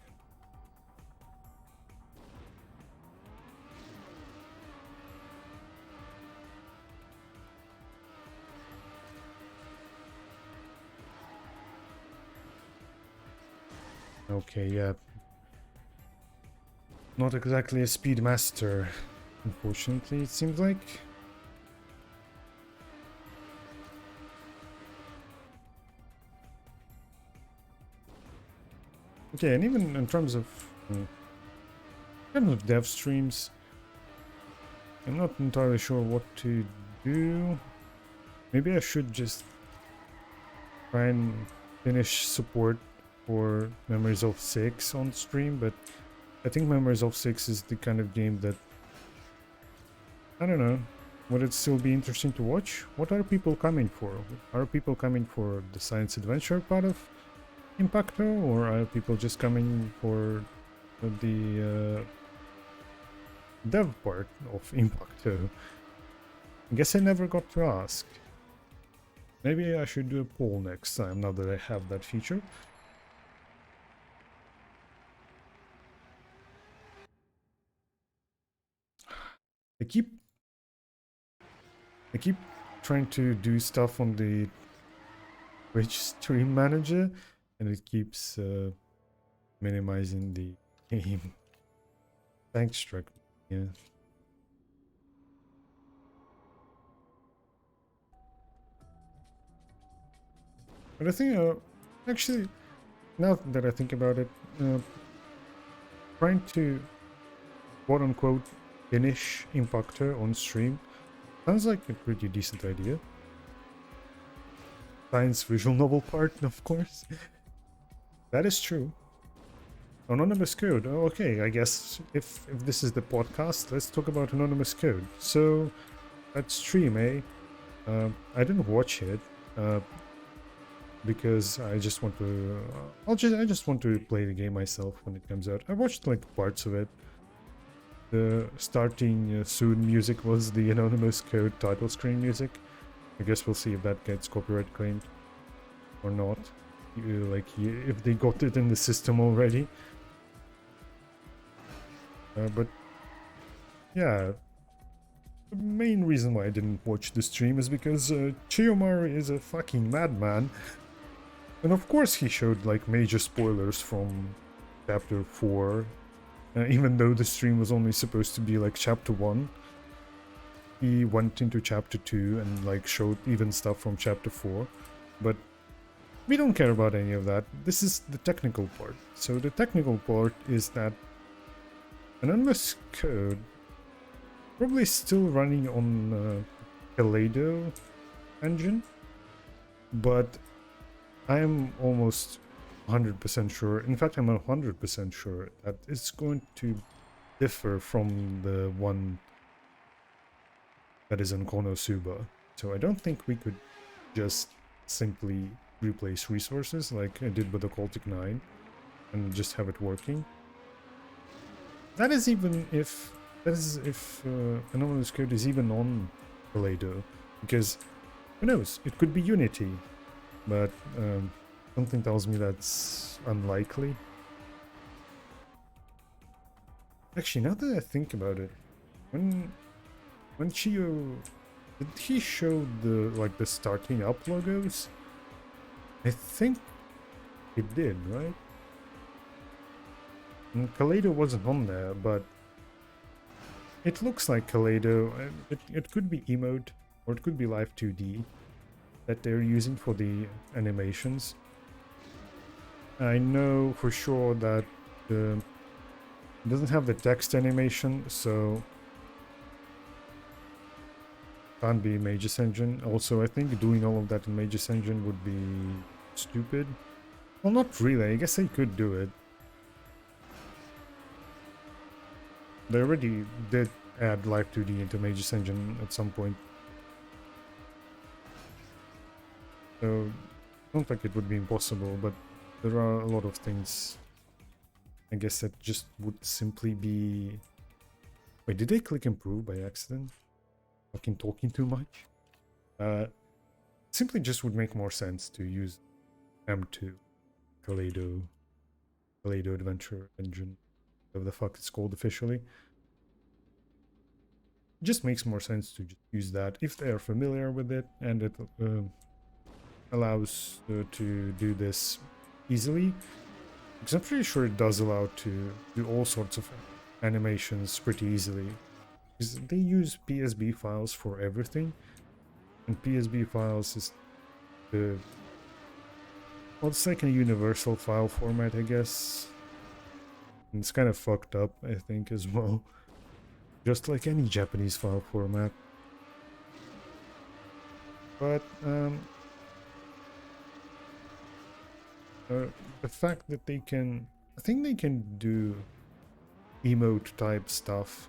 Okay, yeah. Not exactly a speed master, unfortunately, it seems like. Okay, and even in terms of dev streams, I'm not entirely sure what to do. Maybe I should just try and finish support for Memories of 6 on stream, but I think Memories of 6 is the kind of game that, I don't know, would it still be interesting to watch? What are people coming for? Are people coming for the science adventure part of Impacto, or are people just coming for the dev part of Impacto? I guess I never got to ask. Maybe I should do a poll next time, now that I have that feature. I keep trying to do stuff on the Twitch stream manager, and it keeps minimizing the game. Thanks, TrackMania. But I think, actually, now that I think about it, trying to quote-unquote finish Impactor on stream sounds like a pretty decent idea. Science visual novel part, of course. That is true. Anonymous code. Oh, okay, I guess if this is the podcast, let's talk about anonymous code. So, that stream, eh? I didn't watch it because I just want to. I just want to play the game myself when it comes out. I watched like parts of it. The starting soon music was the anonymous code title screen music. I guess we'll see if that gets copyright claimed or not. If they got it in the system already. But yeah, the main reason why I didn't watch the stream is because Chiyomaru is a fucking madman. And of course he showed like major spoilers from chapter 4. Even though the stream was only supposed to be like chapter 1. He went into chapter 2 and like showed even stuff from chapter 4. But we don't care about any of that. This is the technical part. So the technical part is that anonymous code probably still running on Kaleido engine, but I am almost 100% sure, in fact I'm 100% sure that it's going to differ from the one that is in Konosuba. So I don't think we could just simply replace resources like I did with the Cultic 9 and just have it working. That is if anonymous code is even on Kaleido, because who knows, it could be Unity, but something tells me that's unlikely. Actually, now that I think about it, when Chiyo, did he show the starting up logos? I think it did, right? And Kaleido wasn't on there, but it looks like Kaleido. It could be emote, or it could be Live 2D that they're using for the animations. I know for sure that it doesn't have the text animation, so can't be Magus Engine. Also, I think doing all of that in Magus Engine would be stupid. Well, not really. I guess they could do it. They already did add Live 2D into Magus Engine at some point. So, I don't think it would be impossible, but there are a lot of things, I guess, that just would simply be... Wait, did I click improve by accident? Fucking talking too much? Simply just would make more sense to use M2, Kaleido Adventure Engine, whatever the fuck it's called officially. It just makes more sense to just use that if they are familiar with it, and it allows to do this easily. Because I'm pretty sure it does allow to do all sorts of animations pretty easily. Because they use PSB files for everything, and PSB files is the... well, it's like a universal file format, I guess. And it's kind of fucked up, I think, as well. just like any Japanese file format. But the fact that they can, I think they can do emote type stuff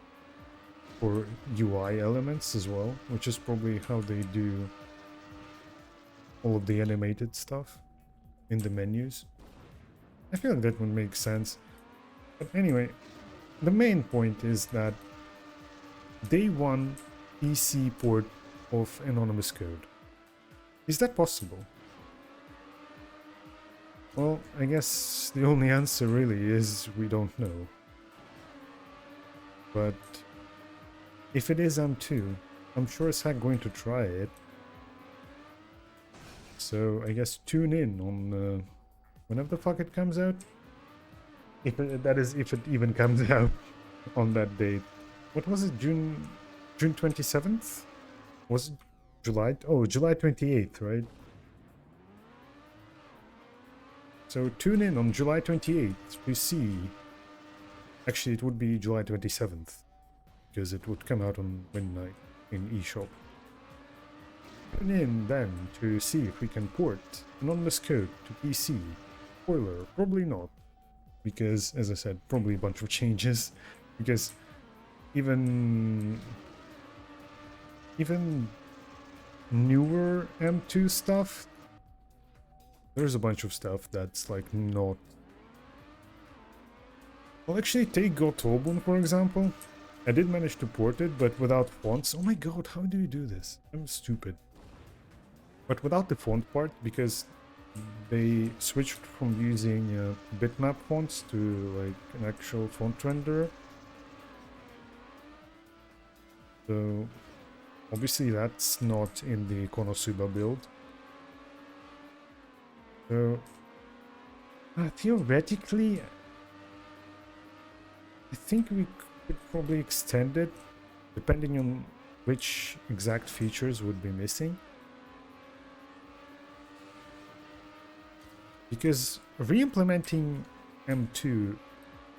for UI elements as well, which is probably how they do all of the animated stuff in the menus. I feel like that would make sense. But anyway, the main point is that day one PC port of anonymous code. Is that possible? Well, I guess the only answer really is we don't know. But if it is M2, I'm sure as heck going to try it. So I guess tune in on whenever the fuck it comes out. If it even comes out on that date. What was it? June 27th? Was it July? Oh, July 28th, right? So tune in on July 28th to see. Actually, it would be July 27th because it would come out on midnight in eShop. Tune in then to see if we can port anonymous code to PC. Spoiler, probably not, because as I said, probably a bunch of changes. Because even newer M2 stuff, there's a bunch of stuff that's like not. Well, actually, take Gotobun for example. I did manage to port it, but without fonts. Oh my god, how do you do this? I'm stupid. But without the font part, because they switched from using bitmap fonts to like an actual font renderer. So obviously that's not in the Konosuba build. So theoretically, I think we could probably extend it, depending on which exact features would be missing. Because re-implementing M2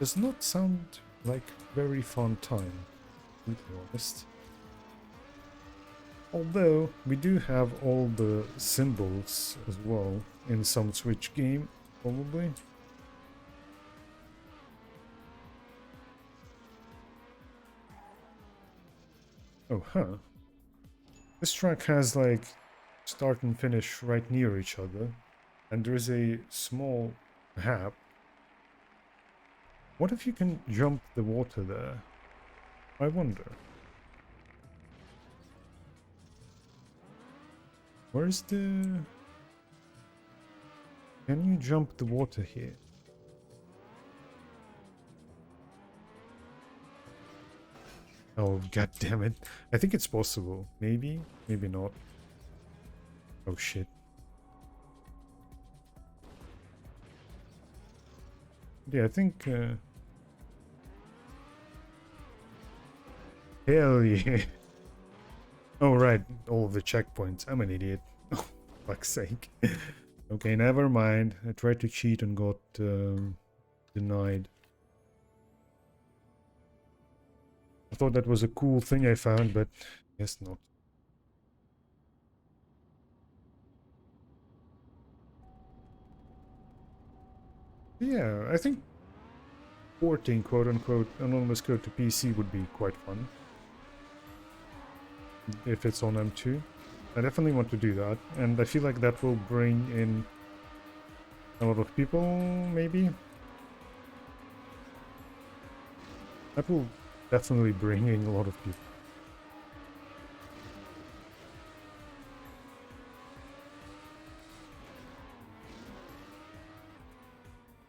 does not sound like very fun time, to be honest. Although we do have all the symbols as well in some Switch game, probably. Oh, huh. This track has like start and finish right near each other, and there is a small gap. What if you can jump the water there? I wonder. Where's the... Can you jump the water here? Oh, god damn it. I think it's possible. Maybe, maybe not. Oh shit. Yeah, I think... Hell yeah. Oh right, all of the checkpoints. I'm an idiot. Oh, fuck's sake. Okay, never mind. I tried to cheat and got denied. I thought that was a cool thing I found, but guess not. Yeah, I think porting quote-unquote anonymous code to PC would be quite fun. If it's on M2. I definitely want to do that, and I feel like that will bring in a lot of people, maybe? That will definitely bring in a lot of people.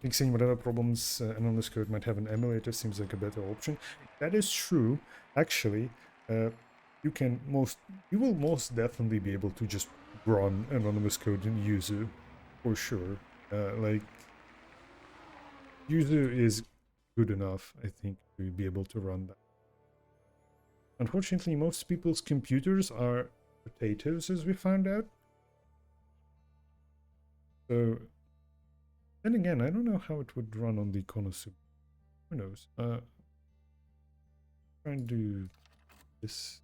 Fixing whatever problems anonymous code might have an emulator seems like a better option. That is true. Actually, you will most definitely be able to just run anonymous code in Yuzu, for sure. Like, Yuzu is good enough, I think, to be able to run that. Unfortunately, most people's computers are potatoes, as we found out. So, then again, I don't know how it would run on the Konosuba. Who knows? Try and do this.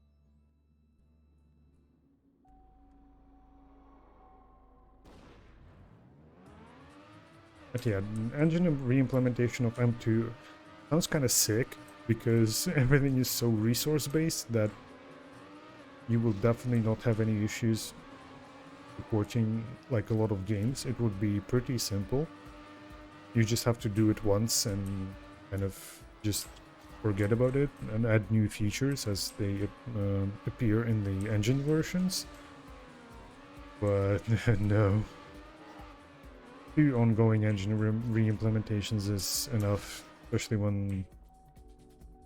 But yeah, engine re-implementation of M2 sounds kind of sick because everything is so resource-based that you will definitely not have any issues supporting like a lot of games. It would be pretty simple. You just have to do it once and kind of just forget about it and add new features as they appear in the engine versions. But no. 2 ongoing engine re-implementations is enough, especially when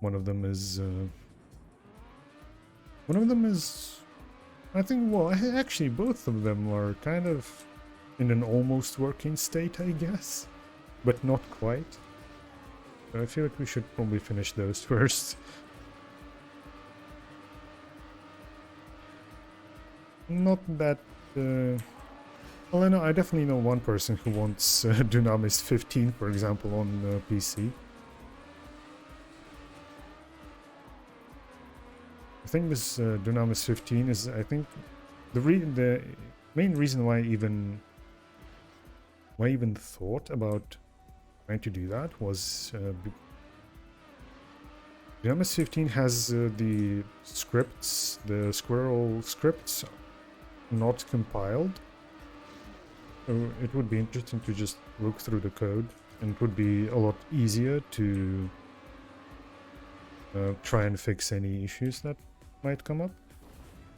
one of them is I think, well, actually both of them are kind of in an almost working state, I guess, but not quite. So I feel like we should probably finish those first. Not that well, I definitely know one person who wants Dynamis 15, for example, on PC. I think this Dynamis 15 is, I think, the main reason why I even thought about trying to do that was Dynamis 15 has the scripts, the Squirrel scripts, not compiled. So it would be interesting to just look through the code, and it would be a lot easier to try and fix any issues that might come up.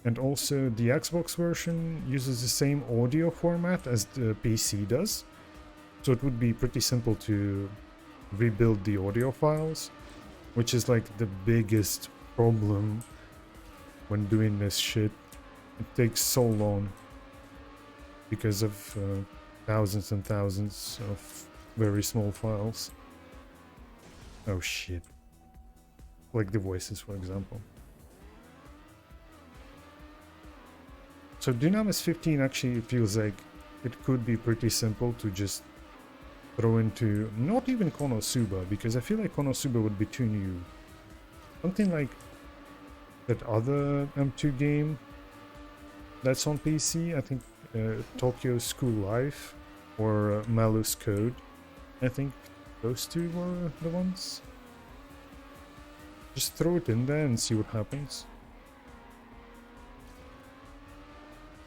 And also the Xbox version uses the same audio format as the PC does, so it would be pretty simple to rebuild the audio files, which is like the biggest problem when doing this shit. It takes so long because of thousands and thousands of very small files. Oh shit. Like the voices, for example. So Dynamis 15 actually feels like it could be pretty simple to just throw into not even Konosuba, because I feel like Konosuba would be too new. Something like that other M2 game that's on PC, I think Tokyo School Life or Malus Code. I think those two were the ones. Just throw it in there and see what happens.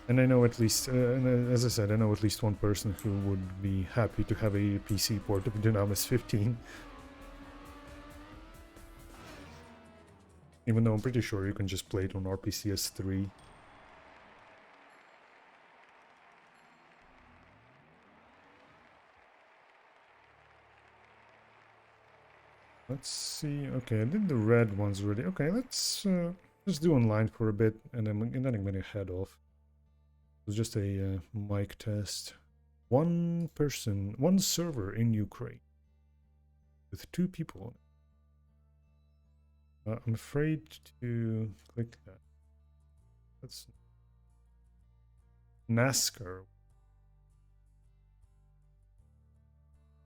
And I know at least, as I said, I know at least one person who would be happy to have a PC port of Dynamis 15. Even though I'm pretty sure you can just play it on RPCS 3. Let's see. Okay, I did the red ones already. Okay, let's just do online for a bit, and then I'm gonna head off. It was just a mic test. One person, one server in Ukraine with 2 people on it. I'm afraid to click that. That's NASCAR.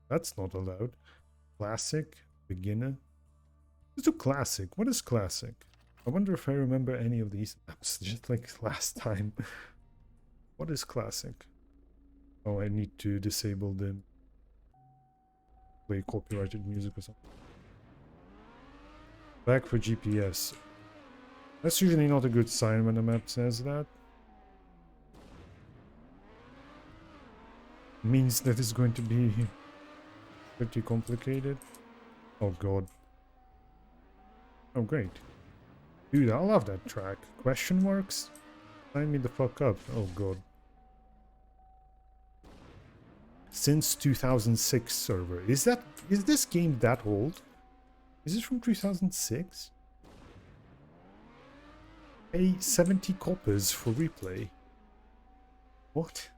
That's not allowed. Classic, beginner. Let's do classic. What is classic? I wonder if I remember any of these maps, just like last time. What is classic? Oh, I need to disable the play copyrighted music or something. Back for GPS. That's usually not a good sign when the map says that. Means that it's going to be pretty complicated. Oh god. Oh great. Dude, I love that track. Question marks? Sign me the fuck up. Oh god. Since 2006 server. Is this game that old? Is it from 2006? Pay 70 coppers for replay. What?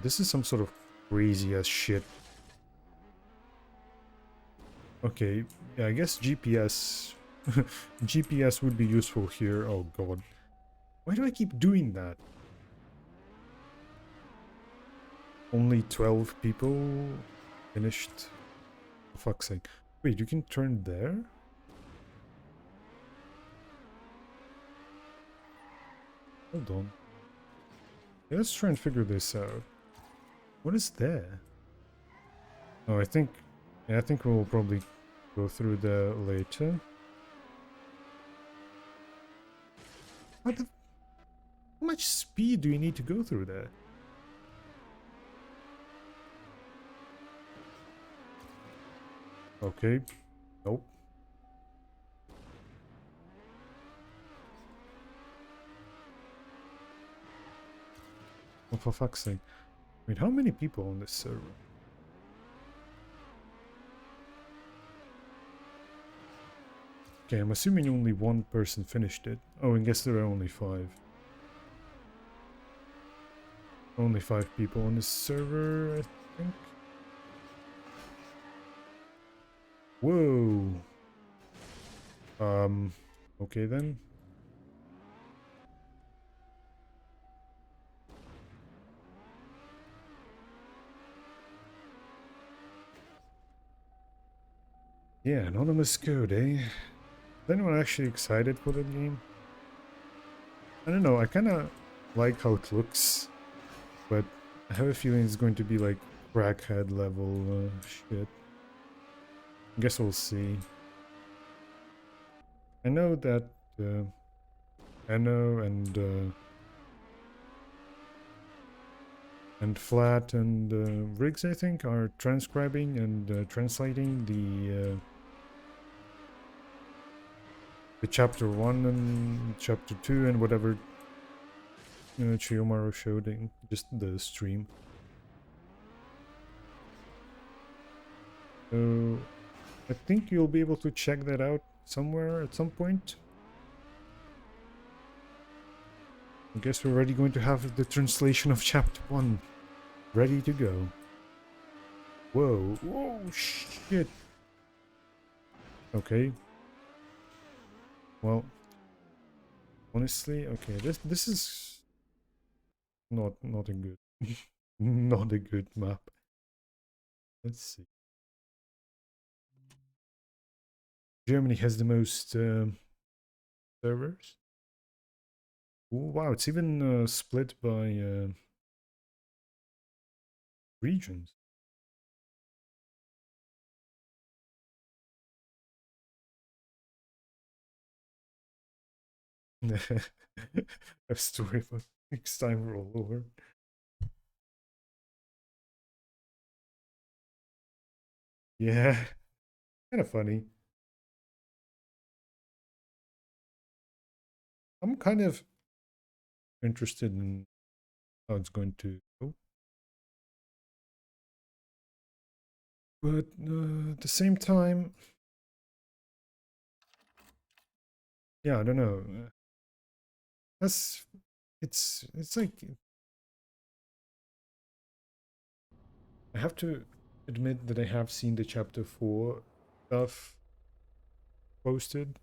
This is some sort of crazy ass shit. Okay, yeah, I guess GPS GPS would be useful here. Oh god. Why do I keep doing that? only 12 people finished. For fuck's sake. Wait, you can turn there? Hold on. Yeah, let's try and figure this out. What is there? Oh, I think we'll probably go through there later. What the? How much speed do you need to go through there? Okay. Nope. Oh, for fuck's sake. Wait, how many people on this server? Okay, I'm assuming only one person finished it. Oh, I guess there are only 5. Only 5 people on this server, I think. Whoa. Okay then. Yeah, anonymous code, eh? Is anyone actually excited for the game? I don't know, I kinda like how it looks, but I have a feeling it's going to be like crackhead level shit. I guess we'll see. I know that Enno and Flat and Riggs, I think, are transcribing and translating the chapter 1 and chapter 2 and whatever Chiyomaru showed in just the stream. So I think you'll be able to check that out somewhere at some point. I guess we're already going to have the translation of chapter 1 ready to go. Whoa, whoa, shit. Okay. Well, honestly, okay, this is not a good not a good map. Let's see. Germany has the most servers. Ooh, wow, it's even split by regions. A story about next time roll over. Yeah, kind of funny. I'm kind of interested in how it's going to go. But at the same time, yeah, I don't know. That's it's like I have to admit that I have seen the chapter 4 stuff posted,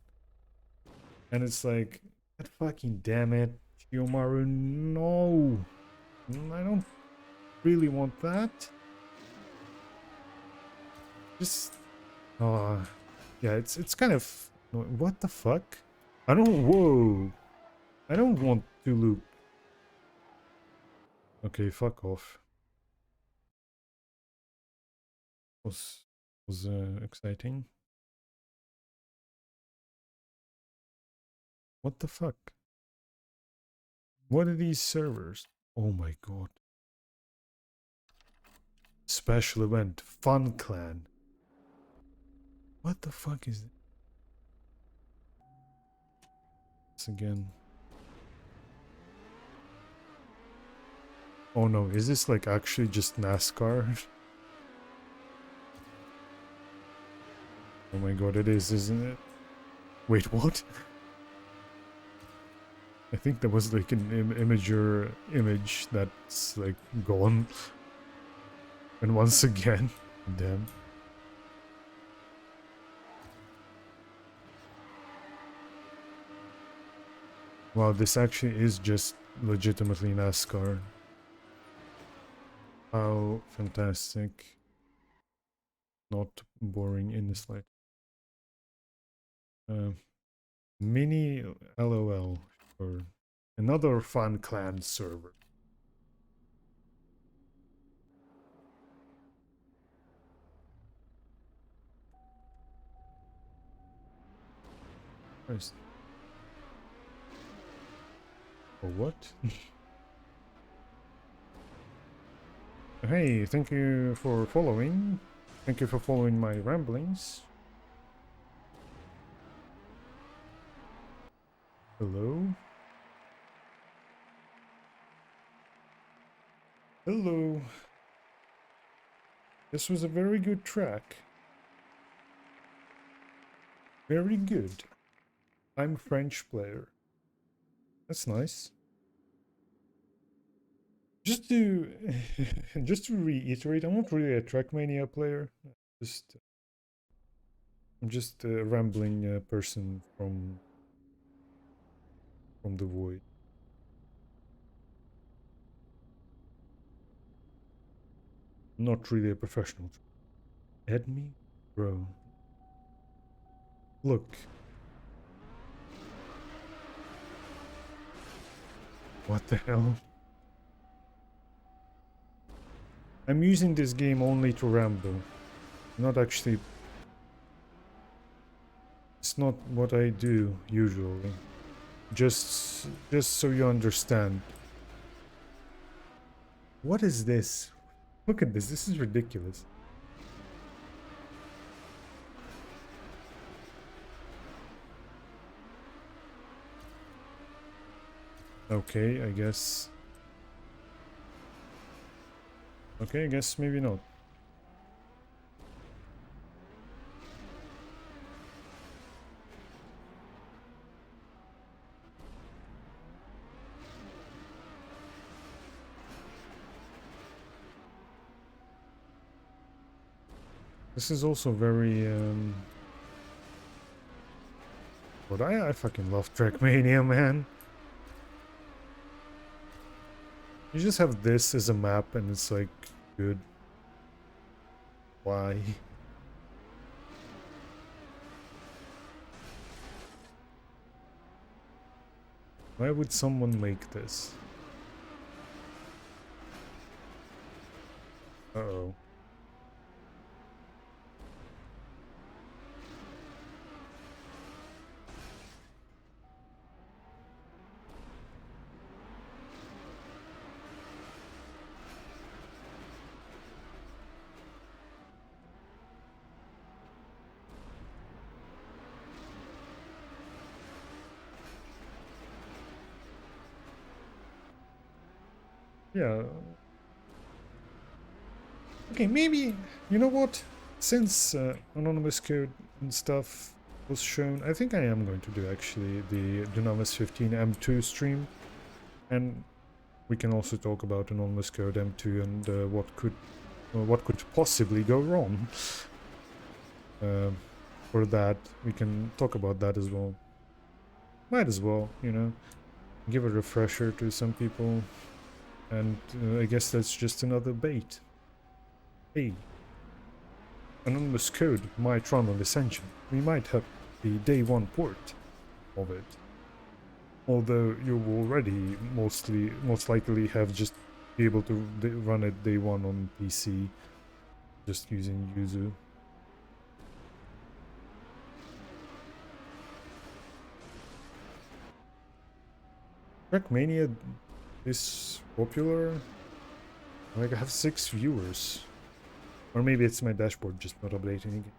and it's like, God fucking damn it, Chiyomaru, no, I don't really want that. Just, yeah, it's kind of, what the fuck? I don't, whoa, I don't want to loop. Okay, fuck off. Was exciting. What the fuck? What are these servers? Oh my god. Special event, Fun Clan. What the fuck is this again? Oh no, is this like actually just NASCAR? Oh my god, it is, isn't it? Wait, what? I think there was like an image that's like gone. And once again, damn. Wow, this actually is just legitimately NASCAR. How fantastic. Not boring in the slightest. Mini LOL for another fun clan server. Nice. Or what? Hey, thank you for following. Thank you for following my ramblings. Hello? Hello. This was a very good track. Very good. I'm a French player. That's nice. Just to just to reiterate, I'm not really a TrackMania player. Just I'm just a rambling person from the void. Not really a professional. Add me, bro. Look. What the hell? I'm using this game only to ramble. Not actually. It's not what I do usually. Just so you understand. What is this? Look at this. This is ridiculous. Okay, I guess. Okay, I guess maybe not. This is also very but I fucking love TrackMania, man. You just have this as a map and it's like good. Why? Why would someone make this? Uh-oh. Yeah. Okay, maybe, you know what? Since anonymous code and stuff was shown, I think I am going to do actually the Dynamis 15 M2 stream. And we can also talk about anonymous code M2 and what could possibly go wrong. For that, we can talk about that as well. Might as well, you know, give a refresher to some people. And I guess that's just another bait. Hey, anonymous code might run on Ascension. We might have the day one port of it. Although you will already most likely have just be able to run it day one on PC just using Yuzu. TrackMania is popular. Like I have 6 viewers. Or maybe it's my dashboard just not updating again.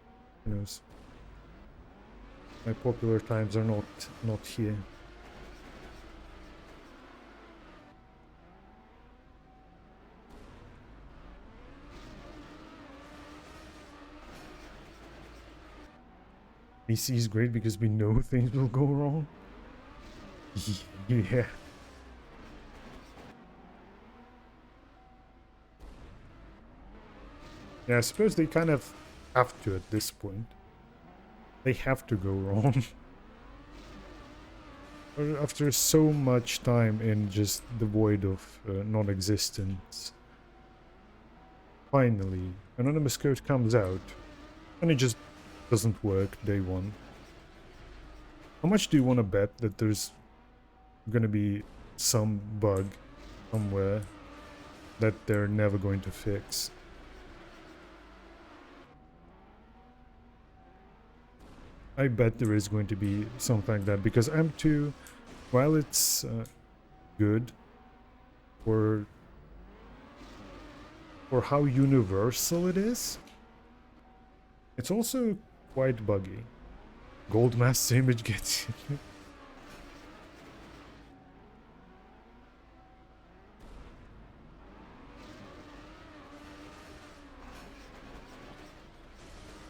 Who knows? My popular times are not here. PC is great because we know things will go wrong. Yeah. Yeah, I suppose they kind of have to at this point. They have to go wrong. After so much time in just the void of non-existence. finally, anonymous code comes out, and it just doesn't work day one. How much do you want to bet that there's gonna be some bug somewhere that they're never going to fix? I bet there is going to be something like that, because M2, while it's good for how universal it is, it's also quite buggy. Gold mass image gets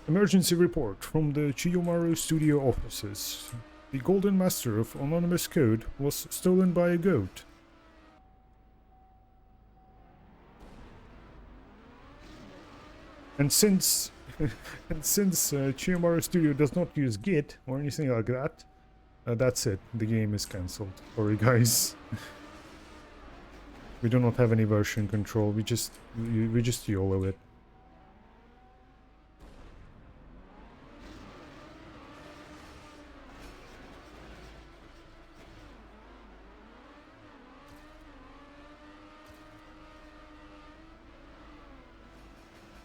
Emergency report from the Chiyomaru studio offices. The golden master of anonymous code was stolen by a goat. And since Chiyomaru Studio does not use Git or anything like that, that's it. The game is cancelled. Sorry, guys. We do not have any version control. We just YOLO it.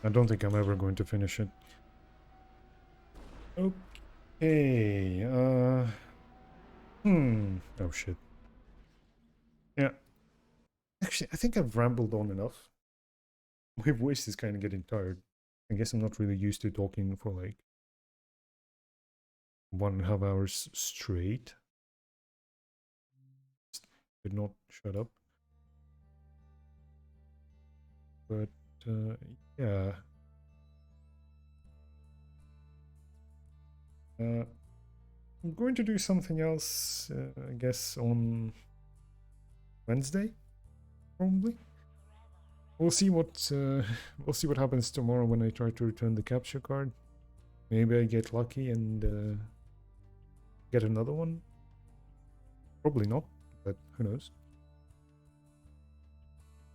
I don't think I'm ever going to finish it. Okay, oh shit. Yeah. Actually, I think I've rambled on enough. My voice is kind of getting tired. I guess I'm not really used to talking for like 1.5 hours straight. Did not shut up. But, yeah. I'm going to do something else, I guess, on Wednesday, probably. We'll see what happens tomorrow when I try to return the capture card. Maybe I get lucky and get another one. Probably not, but who knows.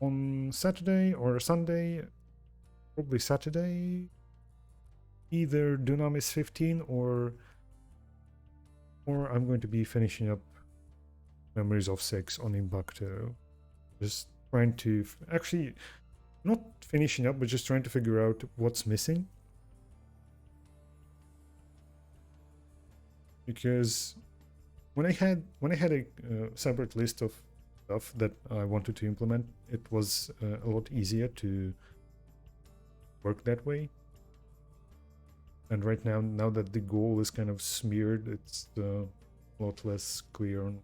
On Saturday or Sunday, probably Saturday, either Dunamis 15 or I'm going to be finishing up Memories of 6 on Imbacto. Just trying to actually not finishing up, but just trying to figure out what's missing. Because when I had a separate list of stuff that I wanted to implement, it was a lot easier to work that way. And right now that the goal is kind of smeared, it's a lot less clear on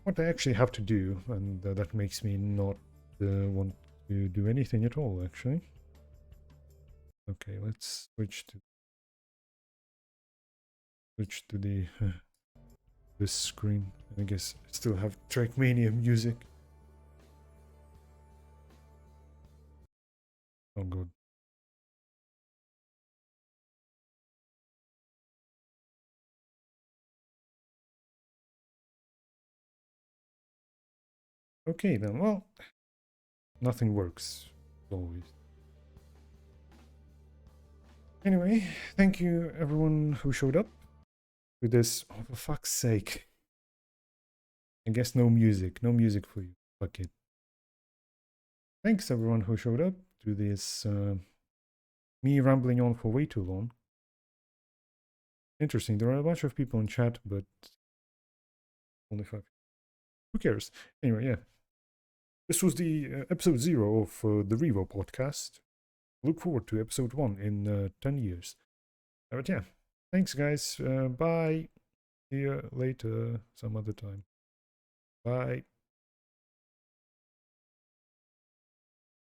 what I actually have to do, and that makes me not want to do anything at all, actually. Okay, let's switch to the this screen. I guess I still have TrackMania music. Oh god. Okay then, well, nothing works, as always. Anyway, thank you everyone who showed up to this. Oh, for fuck's sake. I guess no music for you. Fuck it. Thanks everyone who showed up to this me rambling on for way too long. Interesting, there are a bunch of people in chat, but only 5. Who cares? Anyway, yeah. This was the episode 0 of the Revo podcast. Look forward to episode 1 in 10 years. But yeah, thanks guys. Bye. See you later some other time. Bye.